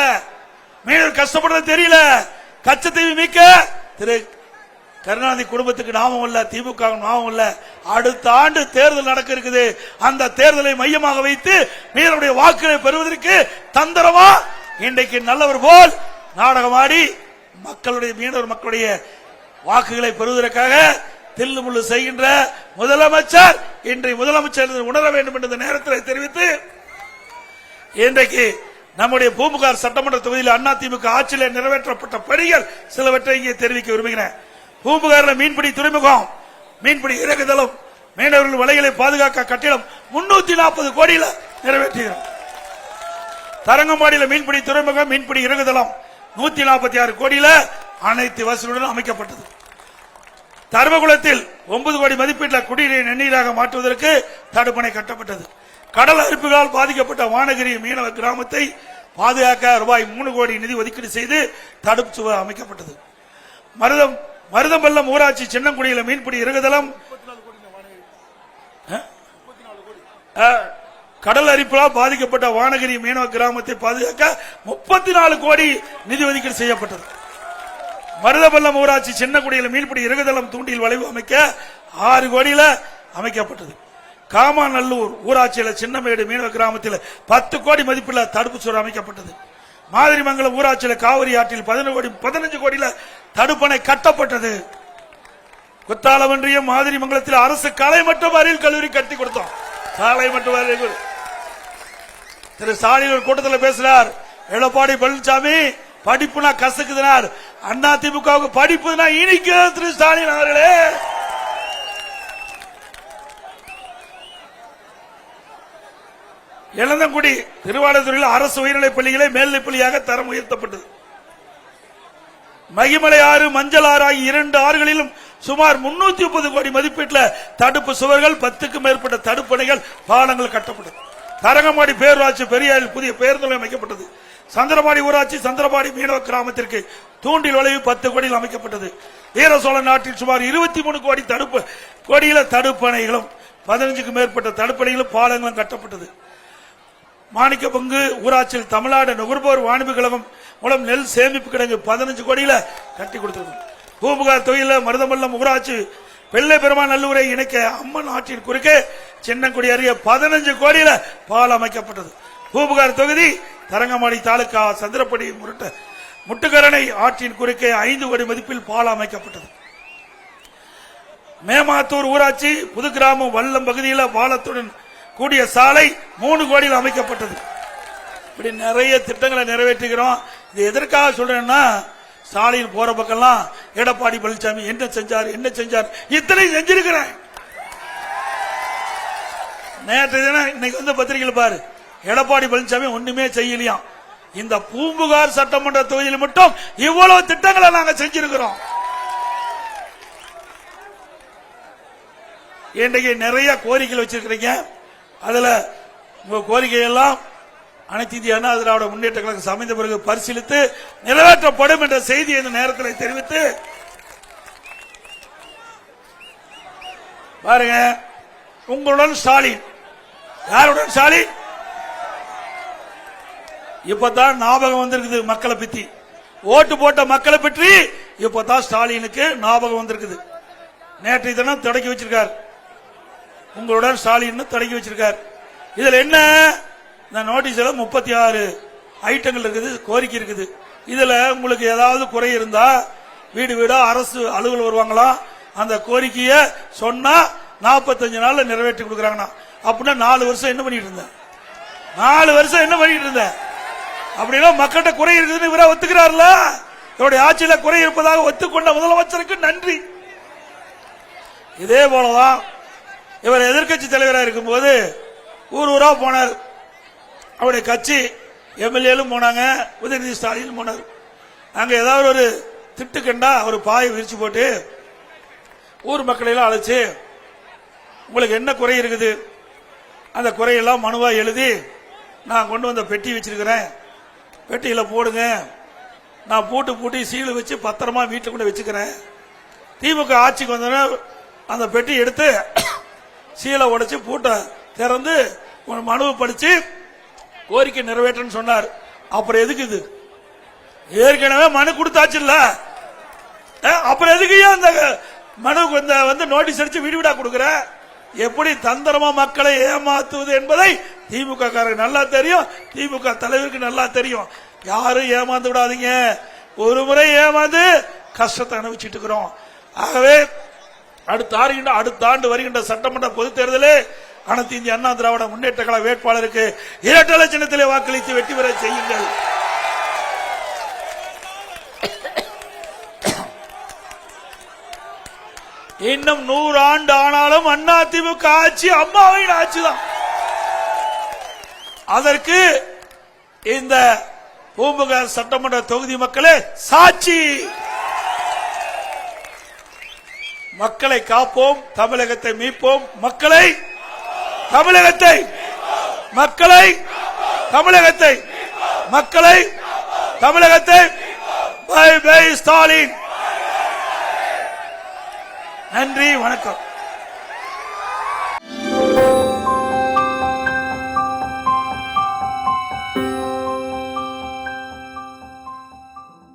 மீனவர் கஷ்டப்படுறது தெரியல. கச்சத்தீவு மீட்க திரு கருணாநிதி குடும்பத்துக்கு நாமம் இல்ல, திமுக நாமம் இல்ல. அடுத்த ஆண்டு தேர்தல் நடக்க இருக்குது. அந்த தேர்தலை மையமாக வைத்து மீனவருடைய வாக்குகளை பெறுவதற்கு தந்திரமா இன்றைக்கு நல்லவர் போல் நாடகமாடி மக்களுடைய மீனவர் மக்களுடைய வாக்குகளை பெறுவதற்காக தில்லுமுள்ளு செய்கின்ற முதலமைச்சர் இன்றைய முதலமைச்சர் உணர வேண்டும் என்ற நேரத்தில் தெரிவித்து இன்றைக்கு நம்முடைய பூம்புகார் சட்டமன்ற தொகுதியில் அதிமுக ஆட்சியில் நிறைவேற்றப்பட்ட பணிகள் சிலவற்றை இங்கே தெரிவிக்க விரும்புகிறேன். பூம்புகாரில் மீன்பிடி துறைமுகம், மீன்பிடி இறகுதளம், மீனவர்கள் வலைகளை பாதுகாக்க கட்டிடம் 340 கோடியில் நிறைவேற்றுகிறோம். தரங்கம்பாடியில் மீன்பிடி துறைமுகம், மீன்பிடி இறகுதளம் 146 கோடியில் அனைத்து வசதிகளுடன் அமைக்கப்பட்டது. தர்மகுளத்தில் 9 கோடி மதிப்பீட்டில் குடிநீரை நன்னீராக மாற்றுவதற்கு தடுப்பணை கட்டப்பட்டது. கடல் அரிப்புகளால் பாதிக்கப்பட்ட வானகிரி மீனவ கிராமத்தை பாதுகாக்க ரூபாய் 3 கோடி நிதி ஒதுக்கீடு செய்து தடுப்பு சுவர் அமைக்கப்பட்டது. மருதம்பள்ளம் ஊராட்சி சின்னங்குடியில் மீன்பிடி இறகுதளம் கடல் அரிப்பால் பாதிக்கப்பட்ட வானகிரி மீனவ கிராமத்தை பாதுகாக்க 34 கோடி நிதி ஒதுக்கீடு செய்யப்பட்டது. மருதம்பள்ளம் ஊராட்சி சின்னங்குடியில் மீன்பிடி இறகுதளம் தூண்டில் வளைவு அமைக்க 6 கோடியில அமைக்கப்பட்டது. காமாநல்லூர் ஊராட்சியில் சின்னமேடு மீனவ கிராமத்தில் 10 கோடி மதிப்பில் தடுப்பு சுவர் அமைக்கப்பட்டது. மாதிரிமங்கலம் ஊராட்சியில் காவிரி ஆற்றில் 15 கோடியில தடுப்பணை கட்டப்பட்டது. குத்தாலவன்றியம் மாதிரிமங்கலத்தில் அரசு கலை மற்றும் அறிவியல் கல்லூரி கட்டி கொடுத்தோம். சாலை மற்றும் அறிவியல் திரு ஸ்டாலின் கூட்டத்தில் பேசினார். எடப்பாடி பழனிசாமி படிப்புனா கசக்குதுனார். அண்ணா திமுகவுக்கு படிப்புனா இனிக்க. திரு ஸ்டாலின் அவர்களே, இளந்தங்குடி திருவாரூரில் அரசு உயர்நிலைப் பள்ளிகளை மேல்நிலைப் பள்ளியாக தரம் உயர்த்தப்பட்டது. மகிமலை ஆறு, மஞ்சள் ஆறு ஆகிய 2 ஆறுகளிலும் சுமார் 330 கோடி மதிப்பீட்டில் தடுப்பு சுவர்கள், 10க்கும் மேற்பட்ட தடுப்பணைகள், பாலங்கள் கட்டப்பட்டது. தரங்கம்பாடி பேரூராட்சி பெரியாரில் புதிய பேருந்து நிலையம் அமைக்கப்பட்டது. சந்திரபாடி ஊராட்சி சந்திரபாடி மீனவ கிராமத்திற்கு தூண்டில் வளைவு 10 கோடியில் அமைக்கப்பட்டது. வீர சோழ நாட்டில் சுமார் 23 கோடி கோடியில தடுப்பணைகளும் 15க்கும் மேற்பட்ட தடுப்பணைகளும் பாலங்களும் கட்டப்பட்டது. மாணிக்க பங்கு ஊராட்சியில் தமிழ்நாடு நுகர்வோர் வாணிப கழகம் மூலம் நெல் சேமிப்பு கிடங்கு 15 கோடியில கட்டி கொடுத்திருக்கும். பூம்புகார் தொகுதியில் மருதம்பள்ளம் ஊராட்சி வெள்ளை பெருமாள் நல்லூரை இணைக்க அம்மன் ஆற்றின் குறுக்கே சின்னங்குடி அருகே 15 கோடியில பாலம் அமைக்கப்பட்டது. பூம்புகார் தொகுதி தரங்கம்பாடி தாலுகா சந்திரப்படி முட்டுக்கரணை ஆற்றின் குறுக்கே 5 கோடி மதிப்பில் பாலம் அமைக்கப்பட்டது. மேமாத்தூர் ஊராட்சி புது கிராமம் வல்லம் பகுதியில் பாலத்துடன் கூடிய சாலை 3 கோடியில் அமைக்கப்பட்டது. இப்படி நிறைய திட்டங்களை நிறைவேற்றுகிறோம். இது எதற்காக சொல்றேன்னா, ஸ்டாலின் போற பக்கம்லாம் எடப்பாடி பழனிசாமி என்ன செஞ்சார் இத்தனை செஞ்சிருக்கிறேன். நேற்று தினம் இன்னைக்கு வந்து பத்திரிகையில் பாரு, எடப்பாடி பழனிசாமி ஒண்ணுமே செய்யலையாம். இந்த பூம்புகார் சட்டமன்ற தொகுதியில் மட்டும் இவ்வளவு திட்டங்களை நாங்க செஞ்சிருக்கிறோம். இன்றைக்கு நிறைய கோரிக்கைகள் வச்சிருக்கிறீங்க. அதுல உங்க கோரிக்கையெல்லாம் அனைத்து இந்திய அண்ணா திராவிட முன்னேற்ற கழகம் அமைந்த பிறகு பரிசீலித்து நிறைவேற்றப்படும் என்ற செய்தி இந்த நேரத்தில் தெரிவித்து பாருங்க, உங்களுடன் ஸ்டாலின். யாருடன் ஸ்டாலின்? இப்பதான் ஞாபகம் வந்திருக்குது மக்களை பத்தி. ஓட்டு போட்ட மக்களை பற்றி இப்பதான் ஸ்டாலினுக்கு ஞாபகம் வந்திருக்குது. நேற்றைய தினம் தொடக்கி வச்சிருக்கார். உங்களுடன் ஸ்டாலின் தொடங்கி வச்சிருக்கார். இதுல என்ன, இந்த நோட்டீஸ்ல 36 ஐட்டங்கள் இருக்குது, கோரிக்கை இருக்குது. இதுல உங்களுக்கு ஏதாவது குறை இருந்தா வீடு வீடா அரசு அலுவலர் வருவாங்களா, அந்த கோரிக்கைய சொன்னா 45 நாள்ல நிறைவேற்றி கொடுக்கறாங்க. அப்படின்னா 4 வருஷம் என்ன பண்ணிட்டு இருந்த? 4 வருஷம் என்ன பண்ணிட்டு இருந்த? அப்படின்னா மக்கள்கிட்ட குறை இருக்குதுன்னு இவரா ஒத்துக்கிறார்ல. இவருடைய ஆட்சியில குறை இருப்பதாக ஒத்துக்கொண்ட முதலமைச்சருக்கு நன்றி. இதே போலதான் இவர் எதிர்கட்சி தலைவராக இருக்கும்போது ஊர் ஊரா போனார். அவருடைய கட்சி எம்எல்ஏலும் போனாங்க, உதயநிதி ஸ்டாலின் போனார். அங்க ஏதாவது ஒரு திட்டு கண்டா ஒரு பாயை விரிச்சு போட்டு ஊர் மக்களை எல்லாம் அழைச்சு, உங்களுக்கு என்ன குறை இருக்குது, அந்த குறையெல்லாம் மனுவா எழுதி நான் கொண்டு வந்த பெட்டி வச்சிருக்கிறேன், பெட்டியில போடுங்க, நான் பூட்டி சீலு வச்சு பத்திரமா வீட்டுல கொண்டு வச்சுக்கிறேன். திமுக ஆட்சிக்கு வந்தோன்னா அந்த பெட்டி எடுத்து சீலை உடைச்சு பூட்டை திறந்து மனுவை படிச்சு கோரிக்கை நிறைவேற்றன்னு சொன்னார். அப்புறம் எதுக்கு இது? ஏற்கனவே மனு கொடுத்தாச்சு இல்ல, அப்புறம் எதுக்கு அந்த மனு வந்து நோட்டீஸ் அடிச்சு வீடு வீடா கொடுக்கிற? எப்படி தந்திரமா மக்களை ஏமாத்துவது என்பதை திமுக காரங்க நல்லா தெரியும், திமுக தலைவருக்கு நல்லா தெரியும். யாரும் ஏமாந்து விடாதீங்க. ஒரு முறை ஏமாந்து கஷ்டத்தை அனுபவிச்சுட்டு இருக்கிறோம். ஆகவே அடுத்த ஆண்டு வருகின்ற சட்டமன்ற பொதுத் தேர்தலே அனைத்து இந்திய அண்ணா திராவிட முன்னேற்ற கழக வேட்பாளருக்கு இரட்டை சின்னத்திலே வாக்களித்து வெற்றி பெற செய்யுங்கள். இன்னும் 100 ஆண்டு ஆனாலும் அண்ணா திமுக ஆட்சி அம்மாவின் ஆட்சிதான். அதற்கு இந்த பூம்புகார் சட்டமன்ற தொகுதி மக்களே சாட்சி. மக்களை காப்போம், தமிழகத்தை மீட்போம், மக்களை தமிழகத்தை பை பை ஸ்டாலின். நன்றி, வணக்கம்.